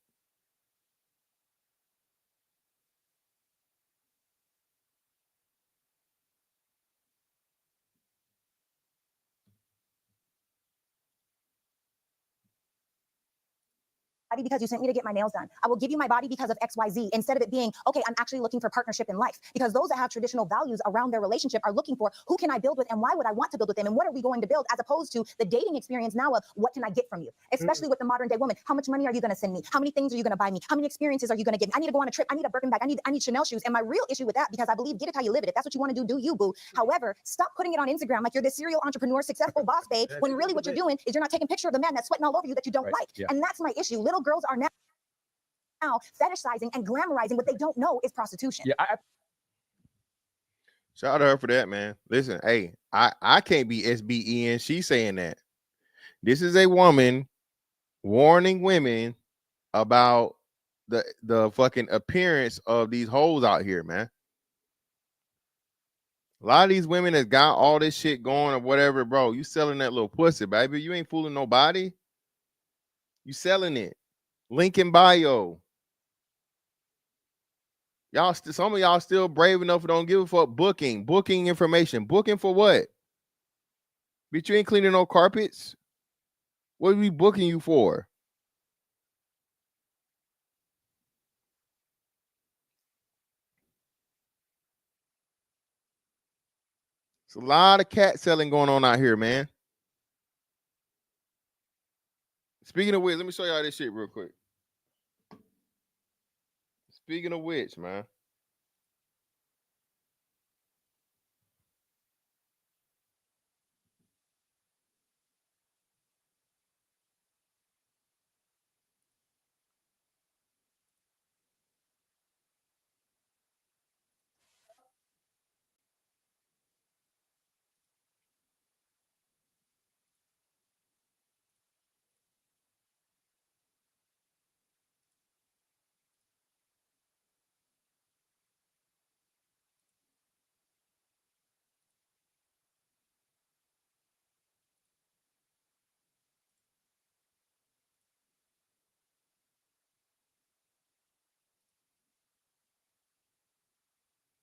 Because you sent me to get my nails done. I will give you my body because of XYZ, instead of it being, okay, I'm actually looking for partnership in life. Because those that have traditional values around their relationship are looking for, who can I build with, and why would I want to build with them, and what are we going to build, as opposed to the dating experience now of, what can I get from you? Especially with the modern day woman. How much money are you going to send me? How many things are you going to buy me? How many experiences are you going to give me? I need to go on a trip. I need a Birkin bag. I need Chanel shoes. And my real issue with that, because I believe, get it how you live it. If that's what you want to do you, boo. However, stop putting it on Instagram like you're this serial entrepreneur, successful boss babe, when really what you're doing is you're not taking a picture of the man that's sweating all over you that you don't like. And that's my issue. Little girls are now fetishizing and glamorizing what they don't know is prostitution. Shout out to her for that, man. Listen, hey, I can't be SBEN. She's saying that. This is a woman warning women about the fucking appearance of these hoes out here, man. A lot of these women that got all this shit going or whatever, bro. You selling that little pussy, baby. You ain't fooling nobody. You selling it. Link in bio. Y'all, some of y'all still brave enough to don't give a fuck. Booking information. Booking for what? Bitch, you ain't cleaning no carpets. What are we booking you for? It's a lot of cat selling going on out here, man. Speaking of which, let me show y'all this shit real quick. Speaking of which, man.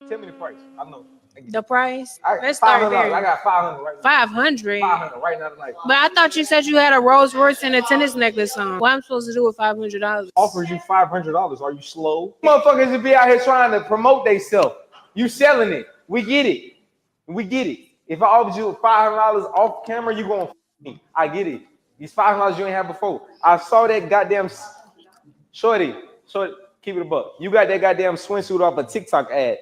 Tell me the price. I know. The price? Let's start there. I got 500 right now. 500? 500 right now tonight. But I thought you said you had a Rolls Royce and a tennis necklace on. What am I supposed to do with $500? Offers you $500. Are you slow? Motherfuckers would be out here trying to promote themselves. You selling it. We get it. We get it. If I offered you $500 off camera, you going to me. I get it. These $500 you ain't had before. I saw that goddamn shorty, keep it a buck. You got that goddamn swimsuit off a TikTok ad.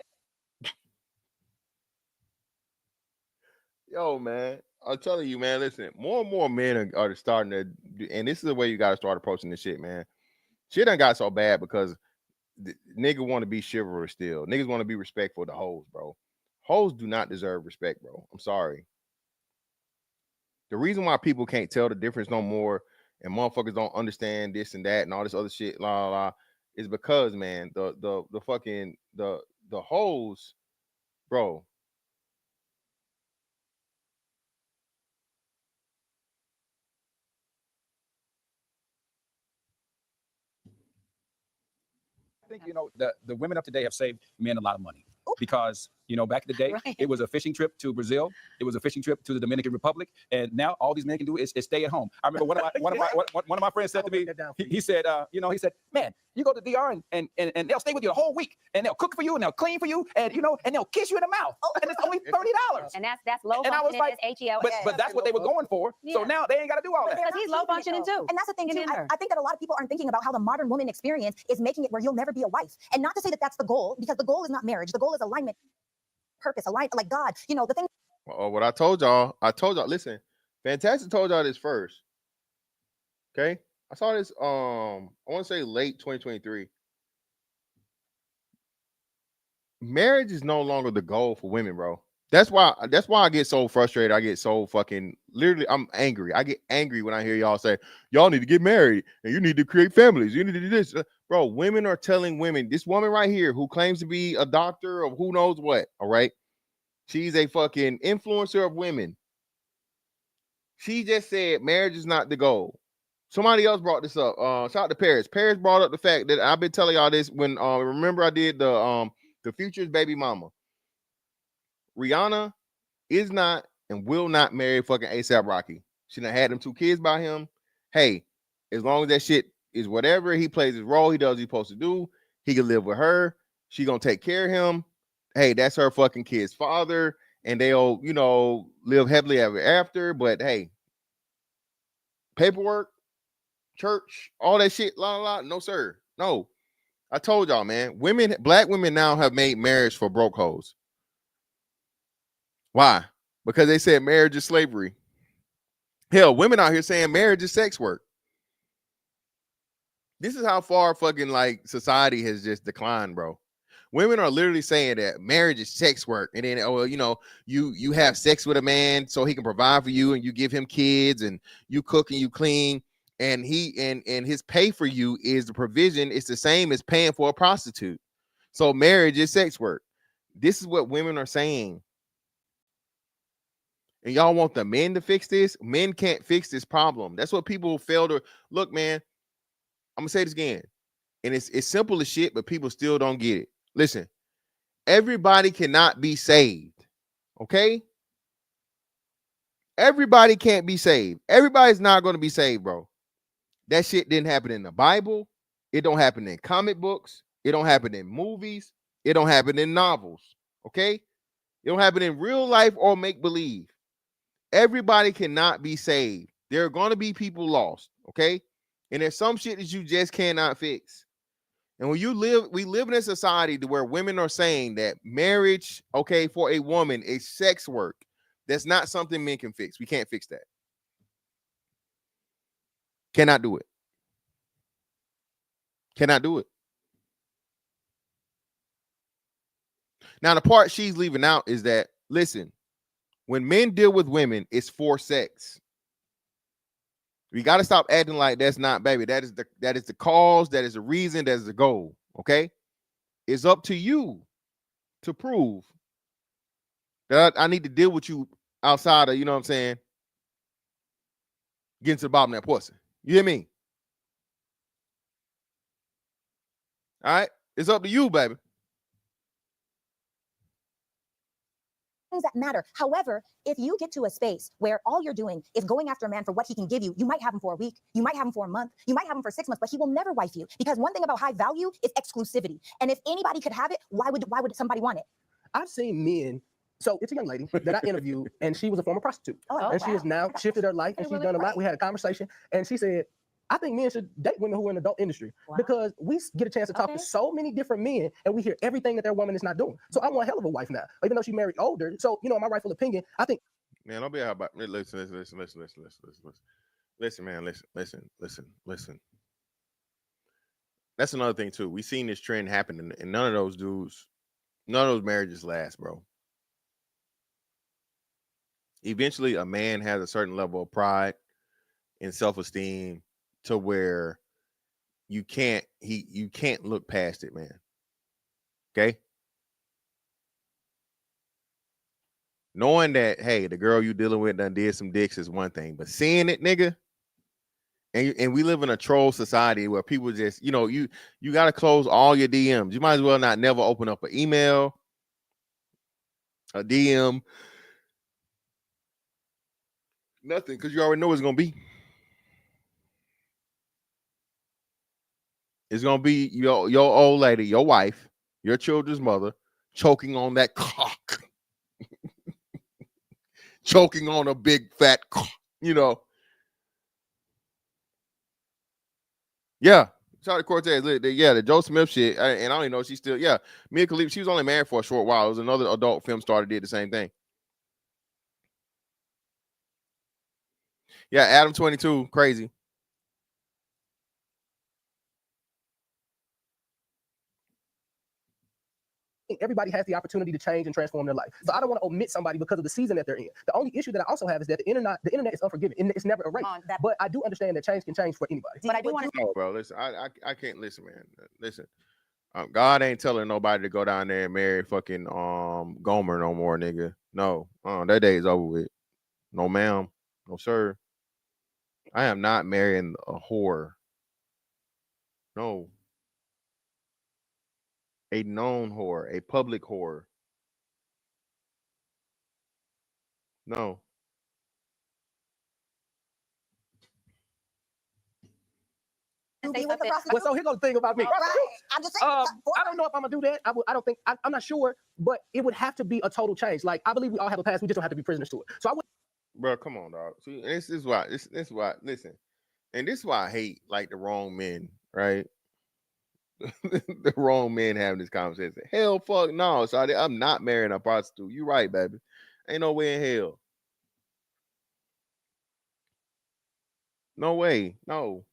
Yo, man, I'm telling you, man, listen, more and more men are starting to do, and this is the way you got to start approaching this shit, man. Shit done got so bad because niggas want to be chivalrous still. Niggas want to be respectful to hoes, bro. Hoes do not deserve respect, bro. I'm sorry. The reason why people can't tell the difference no more and motherfuckers don't understand this and that and all this other shit, la la la, is because, man, the fucking the hoes, bro. I think, you know, the women of today have saved men a lot of money because, you know, back in the day, it was a fishing trip to Brazil. It was a fishing trip to the Dominican Republic. And now all these men can do is stay at home. I remember one of my friends said to me, he said, you know, he said, man, you go to DR and they'll stay with you the whole week and they'll cook for you and they'll clean for you and, you know, and they'll kiss you in the mouth. And it's only $30. And that's low And I was functioning, like, it's HEL. but that's what they were going for. So now they ain't got to do all that. Because he's low functioning too. And that's the thing too. I think that a lot of people aren't thinking about how the modern woman experience is making it where you'll never be a wife. And not to say that that's the goal, because the goal is not marriage. The goal is alignment, purpose, alignment, like God. You know, the thing. Oh, what I told y'all, listen, Fantastic told y'all this first. Okay. I saw this, I want to say late 2023. Marriage is no longer the goal for women, bro. That's why I get so frustrated. I get so fucking literally, I'm angry. I get angry when I hear y'all say, y'all need to get married and you need to create families. You need to do this. Bro, women are telling women, this woman right here who claims to be a doctor of who knows what, all right? She's a fucking influencer of women. She just said marriage is not the goal. Somebody else brought this up. Shout out to Paris. Paris brought up the fact that I've been telling y'all this when remember I did the Future's baby mama. Rihanna is not and will not marry fucking ASAP Rocky. She done had them 2 kids by him. Hey, as long as that shit is whatever, he plays his role, he does what he's supposed to do, he can live with her, she gonna take care of him. Hey, that's her fucking kid's father, and they'll, you know, live happily ever after. But hey, paperwork, church, all that shit, la la la, no sir. No. I told y'all, man, black women now have made marriage for broke hoes. Why? Because they said marriage is slavery. Hell, women out here saying marriage is sex work. This is how far fucking like society has just declined, bro. Women are literally saying that marriage is sex work, and then, oh, you know, you have sex with a man so he can provide for you, and you give him kids, and you cook and you clean, and he and his pay for you is the provision. It's the same as paying for a prostitute. So marriage is sex work. This is what women are saying. And y'all want the men to fix this? Men can't fix this problem. That's what people fail to look, man. I'm gonna say this again, and it's simple as shit, but people still don't get it. Listen, everybody cannot be saved. Okay? Everybody can't be saved. Everybody's not going to be saved, bro. That shit didn't happen in the Bible. It don't happen in comic books. It don't happen in movies. It don't happen in novels. Okay? It don't happen in real life or make believe. Everybody cannot be saved. There are going to be people lost. Okay? And there's some shit that you just cannot fix. And when we live in a society where women are saying that marriage, okay, for a woman is sex work. That's not something men can fix. We can't fix that. Cannot do it. Cannot do it. Now, the part she's leaving out is that, listen, when men deal with women, it's for sex. We got to stop acting like that's not, baby. That is the cause, that is the reason, that is the goal. Okay? It's up to you to prove that I need to deal with you outside of, you know what I'm saying, getting to the bottom of that pussy. You hear me? All right? It's up to you, baby. Things that matter. However, if you get to a space where all you're doing is going after a man for what he can give you, you might have him for a week, you might have him for a month, you might have him for 6 months, but he will never wife you. Because one thing about high value is exclusivity. And if anybody could have it, why would somebody want it? I've seen men. So it's a young lady that I interviewed, and she was a former prostitute. She has now shifted her life, and she's done a lot. We had a conversation, and she said, I think men should date women who are in the adult industry because we get a chance to talk to so many different men, and we hear everything that their woman is not doing. So I want a hell of a wife now, even though she married older. So, you know, my rightful opinion, I think. Man, I'll be how about listen, man, listen. That's another thing too. We seen this trend happen, and none of those marriages last, bro. eventually a man has a certain level of pride and self-esteem to where you can't look past it, man. Okay? Knowing that, hey, the girl you dealing with done did some dicks is one thing, but seeing it, nigga, and we live in a troll society where people just, you got to close all your DMs. You might as well not never open up an email, a DM, nothing, because you already know it's going to be. It's going to be your old lady, your wife, your children's mother, choking on that cock. Choking on a big fat cock, Yeah. Charlie Cortez, the Joe Smith shit, and I don't even know if she's still, Mia Khalifa, she was only married for a short while. It was another adult film star that did the same thing. Yeah, Adam 22, crazy. Everybody has the opportunity to change and transform their life. So I don't want to omit somebody because of the season that they're in. The only issue that I also have is that the internet is unforgiving. It's never erased. But I do understand that change can change for anybody. But I do want to. Oh, bro, listen, I can't listen, man. Listen, God ain't telling nobody to go down there and marry fucking Gomer no more, nigga. No, that day is over with. No, ma'am. No, sir. I am not marrying a whore. No. A known whore, a public whore. No. Well, so here goes the thing about me. I don't know if I'm gonna do that. I don't think. I'm not sure, but it would have to be a total change. Like I believe we all have a past. We just don't have to be prisoners to it. So I would. Bro, come on, dog. See, this is why. This is why. Listen, and this is why I hate like the wrong men, right? The wrong men having this conversation. Hell, fuck no. So I'm not marrying a prostitute. You right, baby. Ain't no way in hell. No way. No.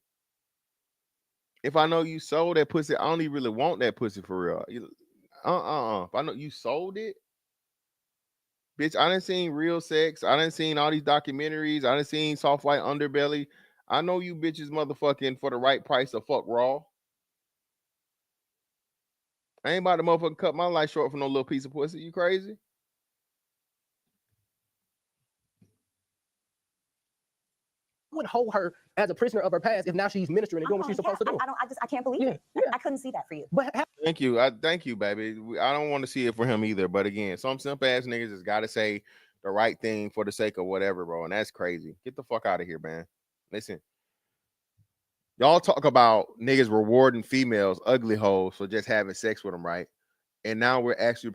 If I know you sold that pussy, I don't even really want that pussy for real. If I know you sold it, bitch, I done seen Real Sex. I done seen all these documentaries. I done seen Soft White Underbelly. I know you bitches motherfucking for the right price of fuck raw. I ain't about to motherfucking cut my life short for no little piece of pussy. You crazy? Wouldn't hold her as a prisoner of her past if now she's ministering and doing what she's supposed to do. I can't believe it. I couldn't see that for you. But thank you. Thank you, baby. I don't want to see it for him either. But again, some simple ass niggas just gotta say the right thing for the sake of whatever, bro. And that's crazy. Get the fuck out of here, man. Listen. Y'all talk about niggas rewarding females, ugly hoes, for just having sex with them, right? And now we're actually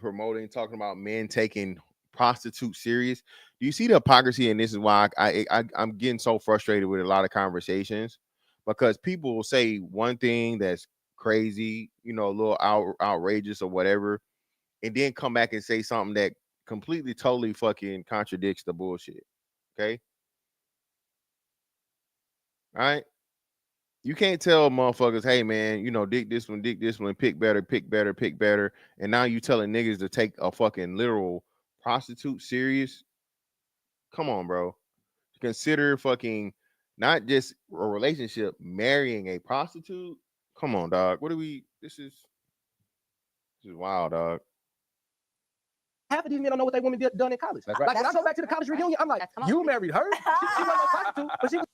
talking about men taking prostitute serious. Do you see the hypocrisy? And this is why I'm getting so frustrated with a lot of conversations, because people will say one thing that's crazy, a little outrageous or whatever, and then come back and say something that completely, totally fucking contradicts the bullshit. Okay? All right? You can't tell motherfuckers, hey man, dig this one, pick better. And now you telling niggas to take a fucking literal prostitute serious. Come on, bro. Consider fucking not just a relationship, marrying a prostitute. Come on, dog. This is wild, dog. Half of these men don't know what they women done in college. That's right. Like when I go back to the college reunion, I'm like, you married her? She wasn't no prostitute, but she was.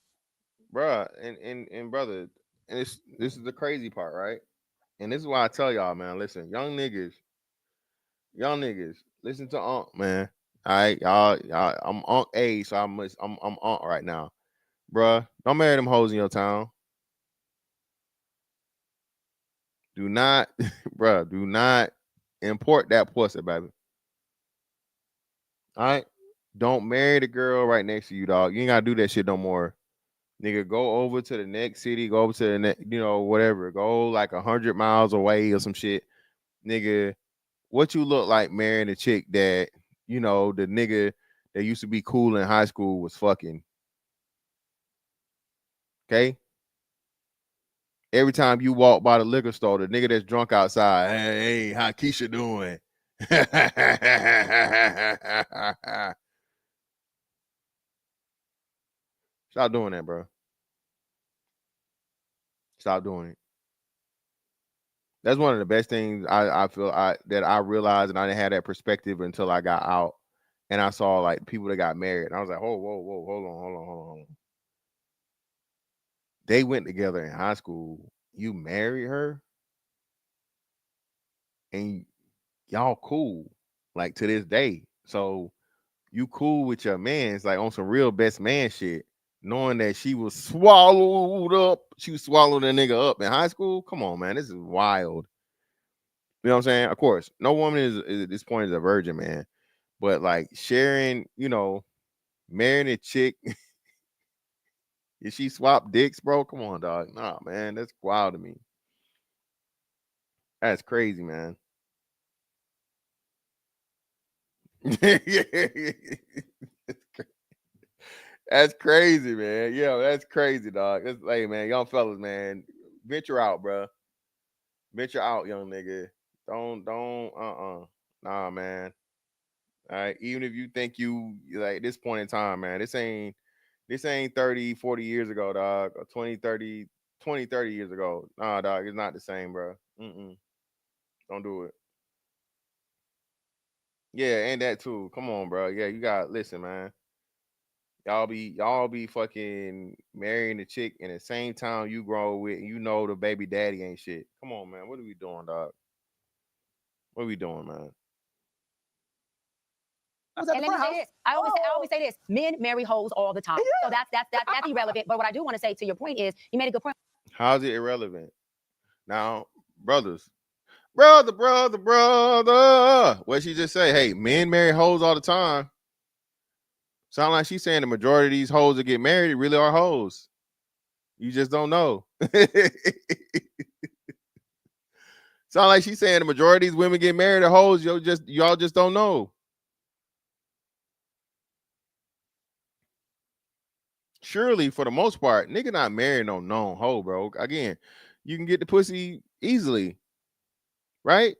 Bruh, and brother, and this is the crazy part, right? And this is why I tell y'all, man, listen, young niggas, listen to Unc, man. All right, y'all, I'm Unc A, so I'm Unc right now. Bruh, don't marry them hoes in your town. Do not, bruh, do not import that pussy, baby. All right? Don't marry the girl right next to you, dog. You ain't gotta do that shit no more. Nigga, go over to the next city, go over to the next, whatever. Go like 100 miles away or some shit. Nigga, what you look like marrying a chick that, the nigga that used to be cool in high school was fucking. Okay? Every time you walk by the liquor store, the nigga that's drunk outside, hey, how Keisha doing? Stop doing that, bro. Stop doing it. That's one of the best things I feel that I realized, and I didn't have that perspective until I got out and I saw like people that got married. And I was like, whoa, hold on. They went together in high school. You married her, and y'all cool like to this day. So you cool with your man's like on some real best man shit, knowing that she was swallowed up. She was swallowing a nigga up in high school. Come on, man, this is wild. You know what I'm saying? Of course, no woman is at this point is a virgin, man. But like sharing, marrying a chick, if she swapped dicks, bro, come on, dog. Nah, man, that's wild to me. That's crazy, man. That's crazy, man. Yeah, that's crazy, dog. That's, hey, man, young fellas, man, venture out, bro. Venture out, young nigga. Don't, nah, man. All right, even if you think you like this point in time, man, this ain't 30, 40 years ago, dog, or 20, 30 years ago. Nah, dog, it's not the same, bro. Don't do it. Yeah, and that too. Come on, bro. Yeah, you got listen, man. Y'all be fucking marrying the chick in the same town you grow with, and you know the baby daddy ain't shit. Come on, man. What are we doing, dog? What are we doing, man? And let me say this. I always say this. Men marry hoes all the time. So that's irrelevant. But what I do want to say to your point is, you made a good point. How's it irrelevant? Now, brothers. Brother. What she just say? Hey, men marry hoes all the time. Sound like she's saying the majority of these hoes that get married really are hoes. You just don't know. Sound like she's saying the majority of these women get married to hoes. Y'all just don't know. Surely, for the most part, nigga not marrying no known hoe, bro. Again, you can get the pussy easily, right?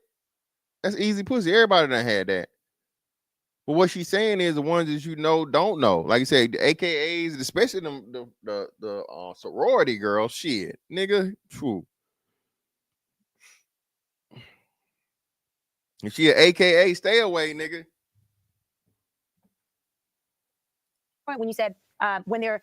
That's easy pussy. Everybody done had that. But what she's saying is the ones that you know don't know. Like you said, the AKAs, especially the sorority girls, shit, nigga. True. If she an AKA, stay away, nigga. When you said when they're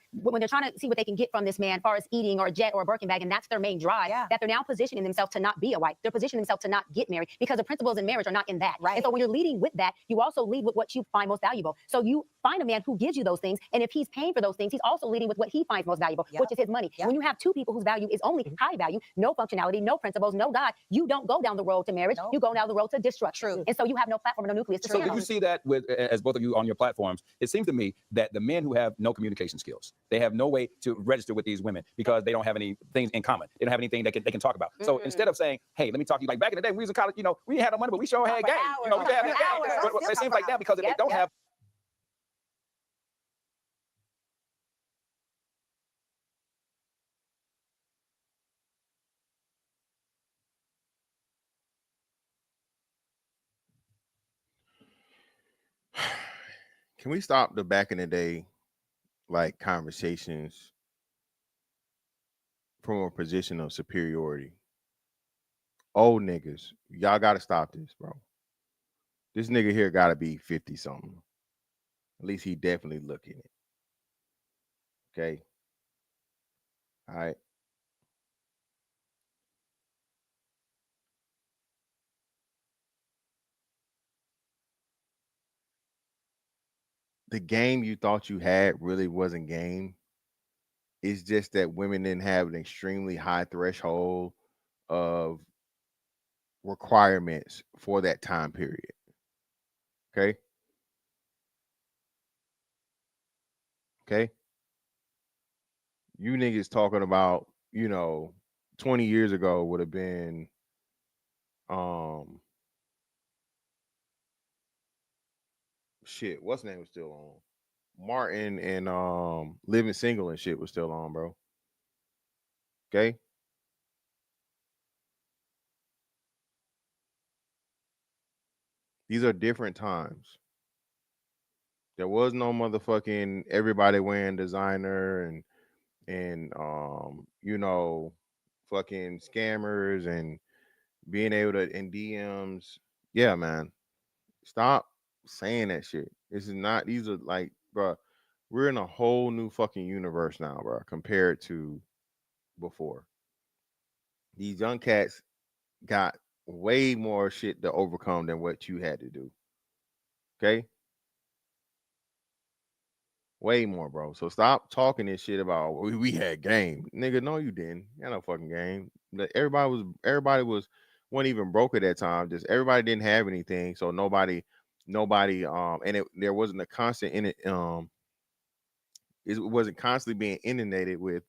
trying to see what they can get from this man, as far as eating or a jet or a Birkin bag, and that's their main drive, that they're now positioning themselves to not be a wife. They're positioning themselves to not get married because the principles in marriage are not in that. Right. And so when you're leading with that, you also lead with what you find most valuable. So you find a man who gives you those things, and if he's paying for those things, he's also leading with what he finds most valuable, which is his money. When you have two people whose value is only high value, no functionality, no principles, no God, you don't go down the road to marriage. You go down the road to destruction. True. And so you have no platform, no nucleus. So did you see that with as both of you on your platforms? It seems to me that the men who have no communication skills, they have no way to register with these women because they don't have any things in common. They don't have anything they can talk about. So instead of saying, hey, let me talk to you, like back in the day, we was in college, we had no money, but we sure had game. We could have game. But it seems like now because if they don't have Can we stop the back in the day like conversations from a position of superiority? Old niggas, y'all gotta stop this, bro. This nigga here gotta be 50 something. At least he definitely looking it. Okay. All right. The game you thought you had really wasn't game. It's just that women didn't have an extremely high threshold of requirements for that time period. Okay. Okay. You niggas talking about, 20 years ago would have been um shit, what's name was still on? Martin and Living Single and shit was still on, bro. Okay. These are different times. There was no motherfucking everybody wearing designer and you know, fucking scammers and being able to in DMs. Yeah, man. Stop saying that shit. This is not, these are like, bro, we're in a whole new fucking universe now, bro, compared to before. These young cats got way more shit to overcome than what you had to do. Okay? Way more, bro. So stop talking this shit about we had game. Nigga, no, you didn't. You had no fucking game. Everybody was wasn't even broke at that time. Just everybody didn't have anything. So nobody and there wasn't a constant in it it wasn't constantly being inundated with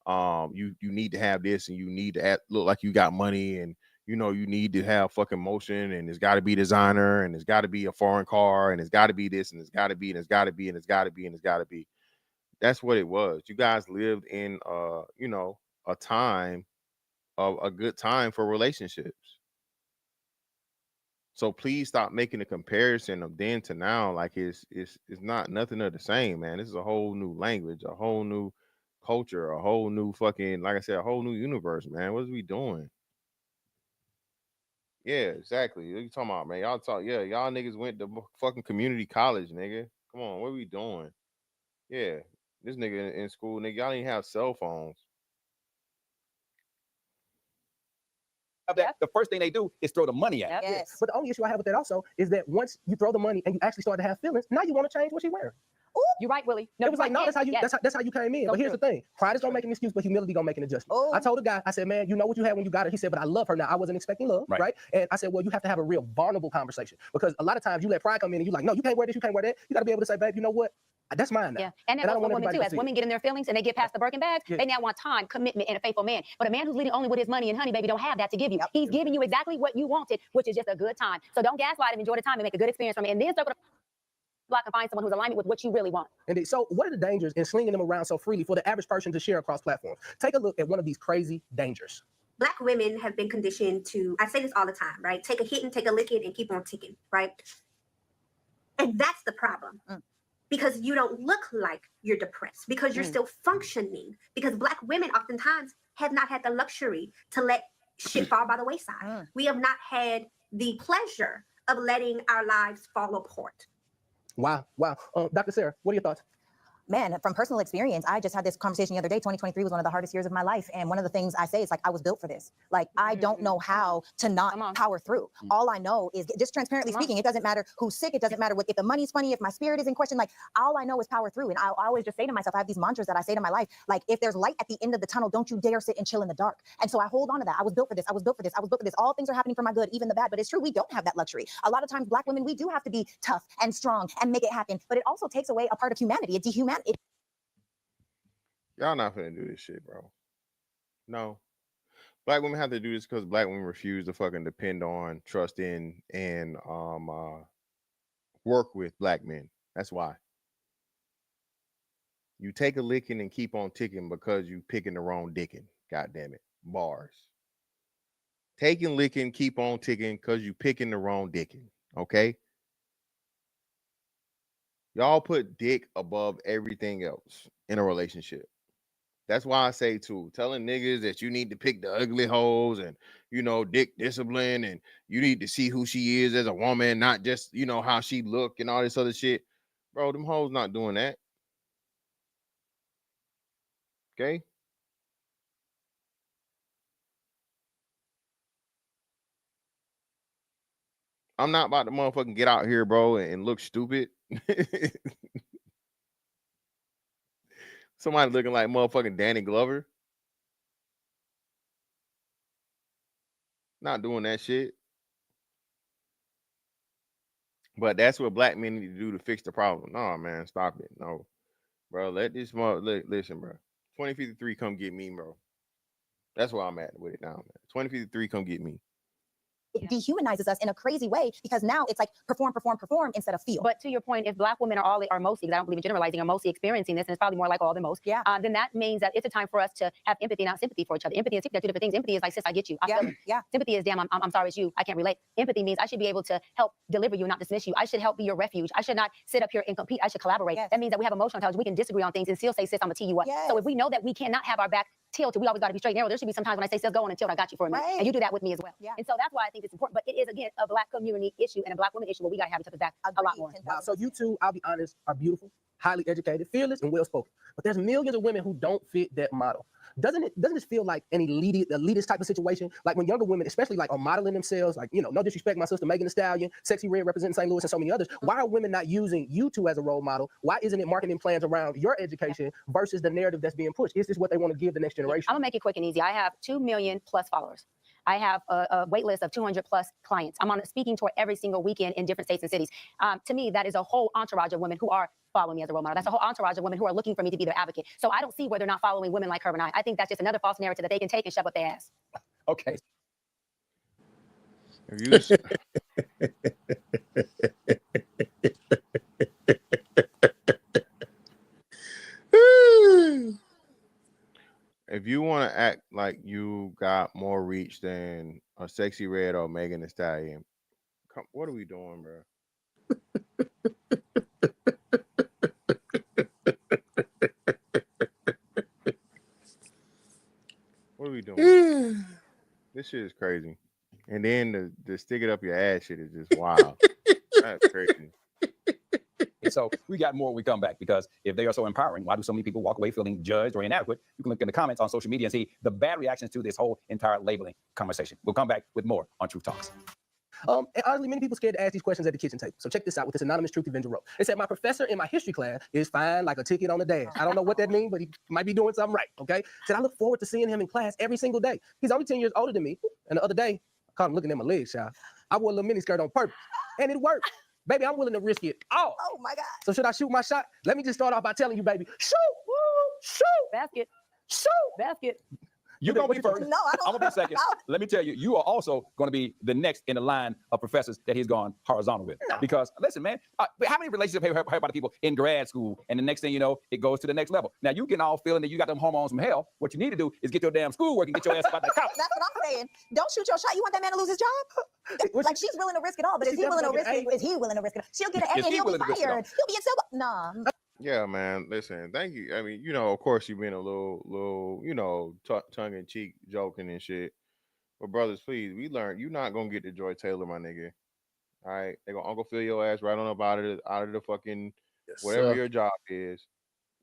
you need to have this and you need to look like you got money and you know you need to have fucking motion and it's got to be designer and it's got to be a foreign car and it's got to be this and it's got to be and it's got to be and it's got to be and it's got to be. That's what it was. You guys lived in you know, a time of a good time for relationships. So please stop making a comparison of then to now. Like it's not nothing of the same, man. This is a whole new language, a whole new culture, a whole new fucking, like I said, a whole new universe, man. What is we doing? Yeah, exactly. What you talking about, man? Y'all talk, yeah, y'all niggas went to fucking community college, nigga. Come on, what are we doing? Yeah, this nigga in school, nigga, y'all didn't have cell phones. That, the first thing they do is throw the money at. Yep. Yes. But the only issue I have with that also is that once you throw the money and you actually start to have feelings, now you want to change what she's wearing. Ooh, you're right, Willie. No, it was like, no, that's how you that's how you came in. So but here's true. the thing: pride is gonna make an excuse, but humility gonna make an adjustment. Oh. I told the guy, I said, man, you know what you had when you got her. He said, but I love her now. I wasn't expecting love, right? And I said, well, you have to have a real vulnerable conversation because a lot of times you let pride come in and you're like, no, you can't wear this, you can't wear that. You got to be able to say, babe, you know what? That's mine now. Yeah, and that goes for women too. As women get in their feelings and they get past the Birkin bags, they now want time, commitment, and a faithful man. But a man who's leading only with his money and honey, baby, don't have that to give you. He's giving you exactly what you wanted, which is just a good time. So don't gaslight him. Enjoy the time and make a good experience from it. And then circle the block and find someone who's aligned with what you really want. Indeed. So what are the dangers in slinging them around so freely for the average person to share across platforms? Take a look at one of these crazy dangers. Black women have been conditioned to, I say this all the time, right? Take a hit and take a licking and keep on ticking, right? And that's the problem. Because you don't look like you're depressed, because you're still functioning, because Black women oftentimes have not had the luxury to let shit fall by the wayside. We have not had the pleasure of letting our lives fall apart. Wow. Dr. Sara, what are your thoughts? Man, from personal experience, I just had this conversation the other day. 2023 was one of the hardest years of my life. And one of the things I say is like, I was built for this. Like, I don't know how to not power through. All I know is just transparently speaking, it doesn't matter who's sick. It doesn't matter if the money's funny, if my spirit is in question, like all I know is power through. And I always just say to myself, I have these mantras that I say to my life, like, if there's light at the end of the tunnel, don't you dare sit and chill in the dark. And so I hold on to that. I was built for this. I was built for this. I was built for this. All things are happening for my good, even the bad. But it's true, we don't have that luxury. A lot of times Black women, we do have to be tough and strong and make it happen. But it also takes away a part of humanity. It dehumanizes. Y'all not finna do this shit, bro. No. Black women have to do this because Black women refuse to fucking depend on, trust in, and work with Black men. That's why. You take a licking and keep on ticking because you picking the wrong dicking. God damn it. Bars. Taking licking, keep on ticking because you picking the wrong dicking. Okay? Y'all put dick above everything else in a relationship. That's why I say too, telling niggas that you need to pick the ugly hoes and, you know, dick discipline and you need to see who she is as a woman, not just, you know, how she look and all this other shit. Bro, them hoes not doing that. Okay? I'm not about to motherfucking get out here, bro, and look stupid. Somebody looking like motherfucking Danny Glover. Not doing that shit. But that's what Black men need to do to fix the problem. No, man, stop it. No, bro, let this listen, bro. 2053, come get me, bro. That's where I'm at with it now, man. 2053, come get me. dehumanizes us in a crazy way, because now it's like perform instead of feel. But to your point, if Black women are mostly, because I don't believe in generalizing, are mostly experiencing this, and it's probably more like all than most, then that means that it's a time for us to have empathy, not sympathy for each other. Empathy and sympathy are two different things. Empathy is like, sis, I get you. I feel it. Sympathy is, damn, I'm sorry it's you. I can't relate. Empathy means I should be able to help deliver you, not dismiss you. I should help be your refuge. I should not sit up here and compete. I should collaborate. That means that we have emotional intelligence. We can disagree on things and still say, sis, I'm gonna tee you up. So if we know that we cannot have our back tilted, we always got to be straight and narrow. There should be some times when I say, sis, go on and tilt, I got you for a minute. And you do that with me as well. And so that's why I think it's important. But it is, again, a Black community issue and a Black woman issue where we got to have each other's back a lot more. Wow. So you two, I'll be honest, are beautiful, highly educated, fearless, and well-spoken. But there's millions of women who don't fit that model. Doesn't this feel like an elitist type of situation? Like when younger women, especially like are modeling themselves, like, you know, no disrespect, my sister Megan Thee Stallion, Sexy Red representing St. Louis and so many others. Why are women not using you two as a role model? Why isn't it marketing plans around your education versus the narrative that's being pushed? Is this what they want to give the next generation? I'm gonna make it quick and easy. I have 2 million plus followers. I have a wait list of 200 plus clients. I'm on a speaking tour every single weekend in different states and cities. To me, that is a whole entourage of women who are following me as a role model. That's a whole entourage of women who are looking for me to be their advocate. So I don't see where they're not following women like her and I think that's just another false narrative that they can take and shove up their ass. Okay. If you want to act like you got more reach than a Sexy Red or Megan Thee Stallion, what are we doing, bro? What are we doing? This shit is crazy. And then the stick it up your ass shit is just wild. That's crazy. So we got more when we come back, because if they are so empowering, why do so many people walk away feeling judged or inadequate? You can look in the comments on social media and see the bad reactions to this whole entire labeling conversation. We'll come back with more on Truth Talks. And honestly, many people scared to ask these questions at the kitchen table. So check this out, what this anonymous truth avenger wrote. It said, my professor in my history class is fine like a ticket on the dash. I don't know what that means, but he might be doing something right, okay? Said, I look forward to seeing him in class every single day. He's only 10 years older than me. And the other day, I caught him looking at my legs, child. I wore a little mini skirt on purpose, and it worked. Baby, I'm willing to risk it all. Oh my God. So should I shoot my shot? Let me just start off by telling you, baby, shoot, shoot, basket, shoot, basket. You're going to be first. No, I'm going to be second. Let me tell you, you are also going to be the next in the line of professors that he's gone horizontal with. No. Because, listen, man, how many relationships have you heard about people in grad school, and the next thing you know, it goes to the next level? Now, you can all feeling that you got them hormones from hell. What you need to do is get your damn schoolwork and get your ass about that couch. That's what I'm saying. Don't shoot your shot. You want that man to lose his job? Like, she's willing to risk it all, but is he willing to risk it? Is he willing to risk it? She'll get an A and he'll be fired. He'll be in civil. Nah. Yeah, man. Listen, thank you. I mean, you know, of course, you've been a little, you know, tongue in cheek joking and shit. But brothers, please, we learned you're not gonna get the Joy Taylor, my nigga. All right, they're gonna fill your ass right on up out of the fucking whatever your job is.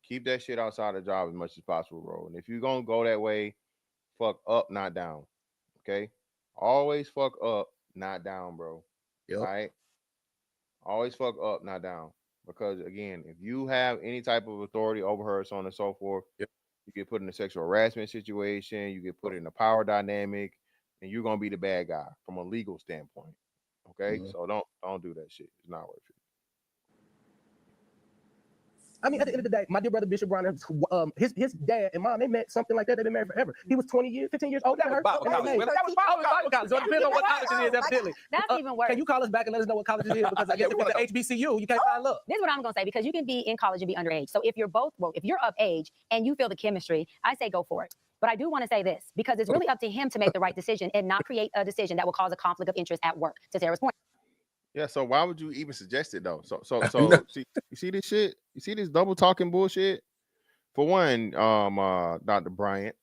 Keep that shit outside the job as much as possible, bro. And if you're gonna go that way, fuck up, not down. Okay, always fuck up, not down, bro. Yep. All right, always fuck up, not down. Because again, if you have any type of authority over her, so on and so forth, you get put in a sexual harassment situation, you get put in a power dynamic, and you're gonna be the bad guy from a legal standpoint. Okay, so don't do that shit. It's not worth it. I mean, at the end of the day, my dear brother Bishop Bryant, his dad and mom, they met something like that. They've been married forever. He was 15 years older than her. That was Bible college. So it depends on what college it is, evidently. That's even worse. Can you call us back and let us know what college it is? Because I guess if it's the HBCU, you can't find love. This is what I'm going to say, because you can be in college and be underage. So if you're if you're of age and you feel the chemistry, I say go for it. But I do want to say this, because it's really up to him to make the right decision and not create a decision that will cause a conflict of interest at work, to Sarah's point. Yeah, so why would you even suggest it though? So you see this shit? You see this double talking bullshit? For one, Dr. Bryant,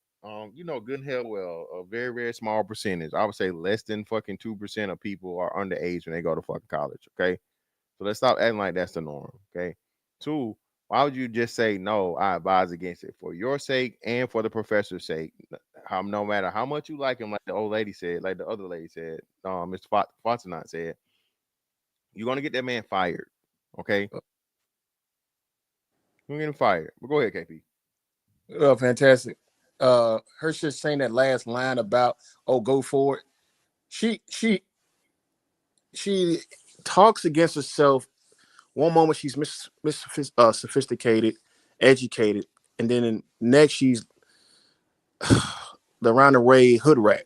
you know good and hell well, a very, very small percentage. I would say less than fucking 2% of people are underage when they go to fucking college. Okay. So let's stop acting like that's the norm. Okay. 2, why would you just say no? I advise against it for your sake and for the professor's sake. No matter how much you like him, like the old lady said, like the other lady said, Mr. Fontenot said, you're gonna get that man fired, okay? You're getting fired. But go ahead, KP. Oh, fantastic. Her just saying that last line about go for it. She talks against herself. One moment she's sophisticated, educated, and then next she's the round the way hood rat.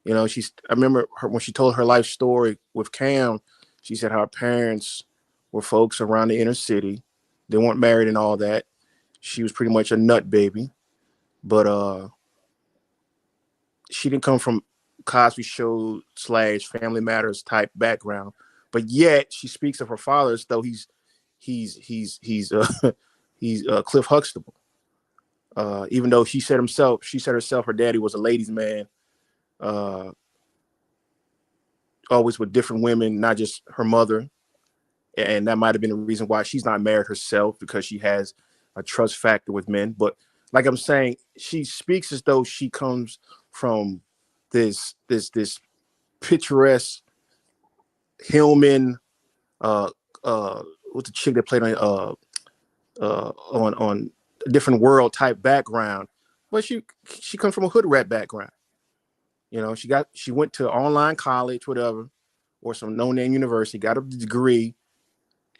You know, I remember her when she told her life story with Cam. She said how her parents were folks around the inner city. They weren't married and all that. She was pretty much a nut baby, but she didn't come from Cosby Show / Family Matters type background. But yet she speaks of her father as though he's Cliff Huxtable. Even though she said herself, her daddy was a ladies' man, always with different women, not just her mother. And that might have been the reason why she's not married herself, because she has a trust factor with men. But like I'm saying, she speaks as though she comes from this picturesque Hillman, what's the chick that played on a different world type background, but she comes from a hood rat background. You know, she went to online college, whatever, or some no-name university, got a degree,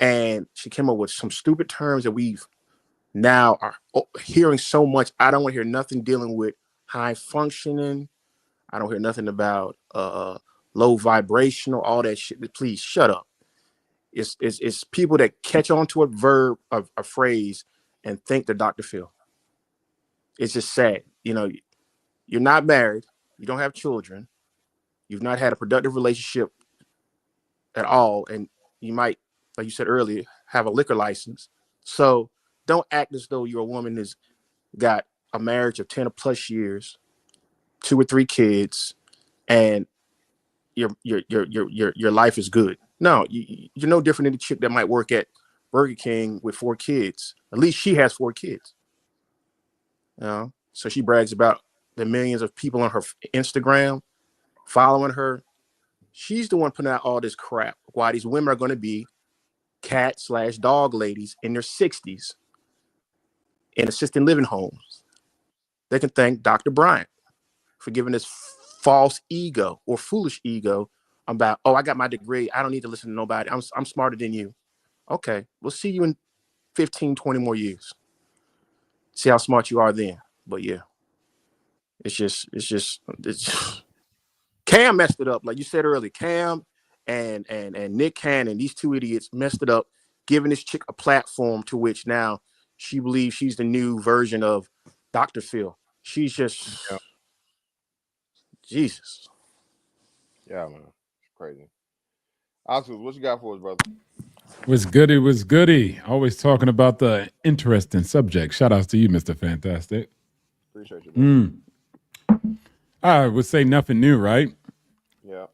and she came up with some stupid terms that we've now are hearing so much. I don't want to hear nothing dealing with high functioning. I don't hear nothing about low vibrational, all that shit. Please shut up. It's people that catch on to a verb, a phrase, and think they're Dr. Phil. It's just sad. You know, you're not married. You don't have children. You've not had a productive relationship at all. And you might, like you said earlier, have a liquor license. So don't act as though you're a woman who's got a marriage of 10 or plus years, 2 or 3 kids, and your life is good. No, you're no different than the chick that might work at Burger King with 4 kids. At least she has 4 kids. You know? So she brags about the millions of people on her Instagram following her. She's the one putting out all this crap. Why these women are going to be cat / dog ladies in their 60s in assisted living homes. They can thank Dr. Bryant for giving this false ego or foolish ego about, oh, I got my degree. I don't need to listen to nobody. I'm smarter than you. Okay, we'll see you in 15, 20 more years. See how smart you are then. But yeah, it's just Cam messed it up. Like you said earlier, Cam and Nick Cannon, these 2 idiots messed it up, giving this chick a platform to which now she believes she's the new version of Dr. Phil. She's just Jesus. Yeah, man. It's crazy. Oscar, what you got for us, brother? Was goody. Always talking about the interesting subject. Shout outs to you, Mr. Fantastic. Appreciate you, brother. I would say nothing new, right? Yeah.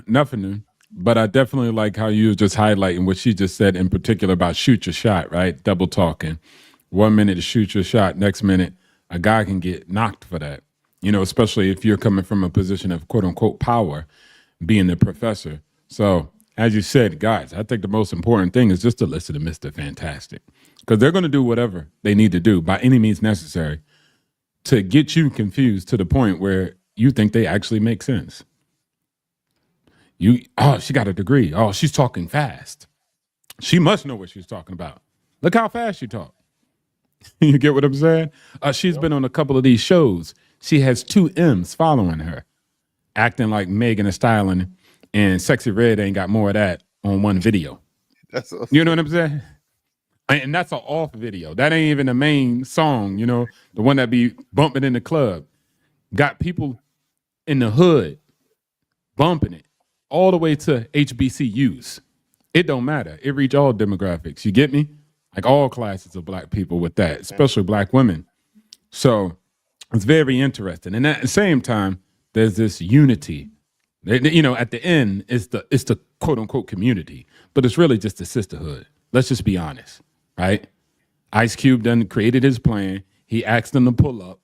Nothing new. But I definitely like how you were just highlighting what she just said in particular about shoot your shot, right? Double talking. 1 minute to shoot your shot. Next minute, a guy can get knocked for that. You know, especially if you're coming from a position of quote unquote power, being the professor. So as you said, guys, I think the most important thing is just to listen to Mr. Fantastic, because they're going to do whatever they need to do by any means necessary to get you confused to the point where you think they actually make sense. She got a degree. Oh, she's talking fast. She must know what she's talking about. Look how fast she talks. You get what I'm saying? She's been on a couple of these shows. She has 2 M's following her, acting like Megan Thee Stallion, and Sexy Red ain't got more of that on one video. That's awesome. You know what I'm saying? And that's an off video. That ain't even the main song, you know, the one that be bumping in the club. Got people in the hood bumping it all the way to HBCUs. It don't matter. It reach all demographics. You get me? Like all classes of black people with that, especially black women. So it's very interesting. And at the same time, there's this unity. You know, at the end, it's the quote unquote community, but it's really just a sisterhood. Let's just be honest, right? Ice Cube done created his plan. He asked them to pull up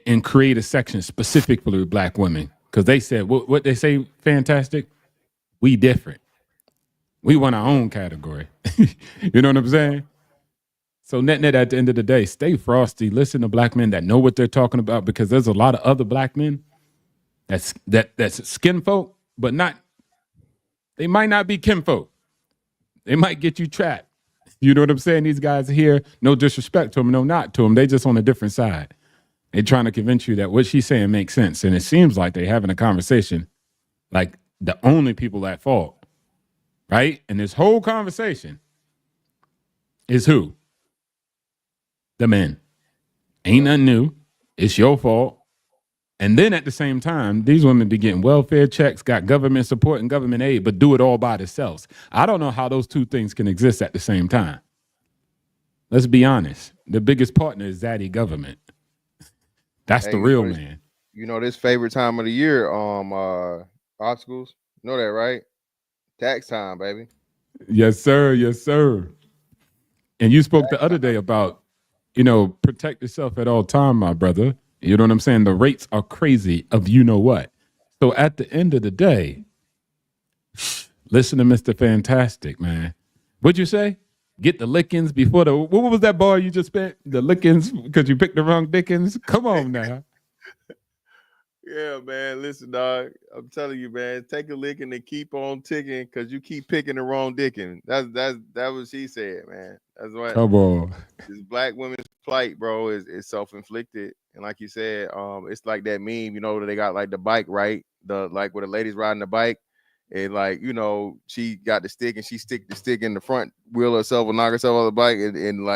and create a section specifically for black women, because they said what they say, Fantastic. We different. We want our own category. You know what I'm saying? So net at the end of the day, stay frosty. Listen to black men that know what they're talking about, because there's a lot of other black men that's skin folk, but they might not be kinfolk. They might get you trapped. You know what I'm saying? These guys are here, no disrespect to them, no not to them. They just on a different side. They're trying to convince you that what she's saying makes sense. And it seems like they're having a conversation like the only people at fault, right? And this whole conversation is who? The men. Ain't nothing new. It's your fault. And then at the same time, these women be getting welfare checks, got government support and government aid, but do it all by themselves. I don't know how those two things can exist at the same time. Let's be honest. The biggest partner is Zaddy government. That's the real man. You know this favorite time of the year, obstacles. You know that, right? Tax time, baby. Yes, sir. Yes, sir. And you spoke the other day about, protect yourself at all time, my brother. You know what I'm saying? The rates are crazy of you know what. So at the end of the day, listen to Mr. Fantastic, man. What'd you say? Get the lickings before what was that bar you just spent? The lickings because you picked the wrong Dickens? Come on now. Yeah, man. Listen, dog. I'm telling you, man. Take a licking and keep on ticking because you keep picking the wrong dicking. That what she said, man. That's what. Come on. This black women's plight, bro, is self-inflicted. And like you said, it's like that meme, they got like the bike, right? Where the lady's riding the bike, and she got the stick and she stick the stick in the front wheel herself and knock herself on the bike, and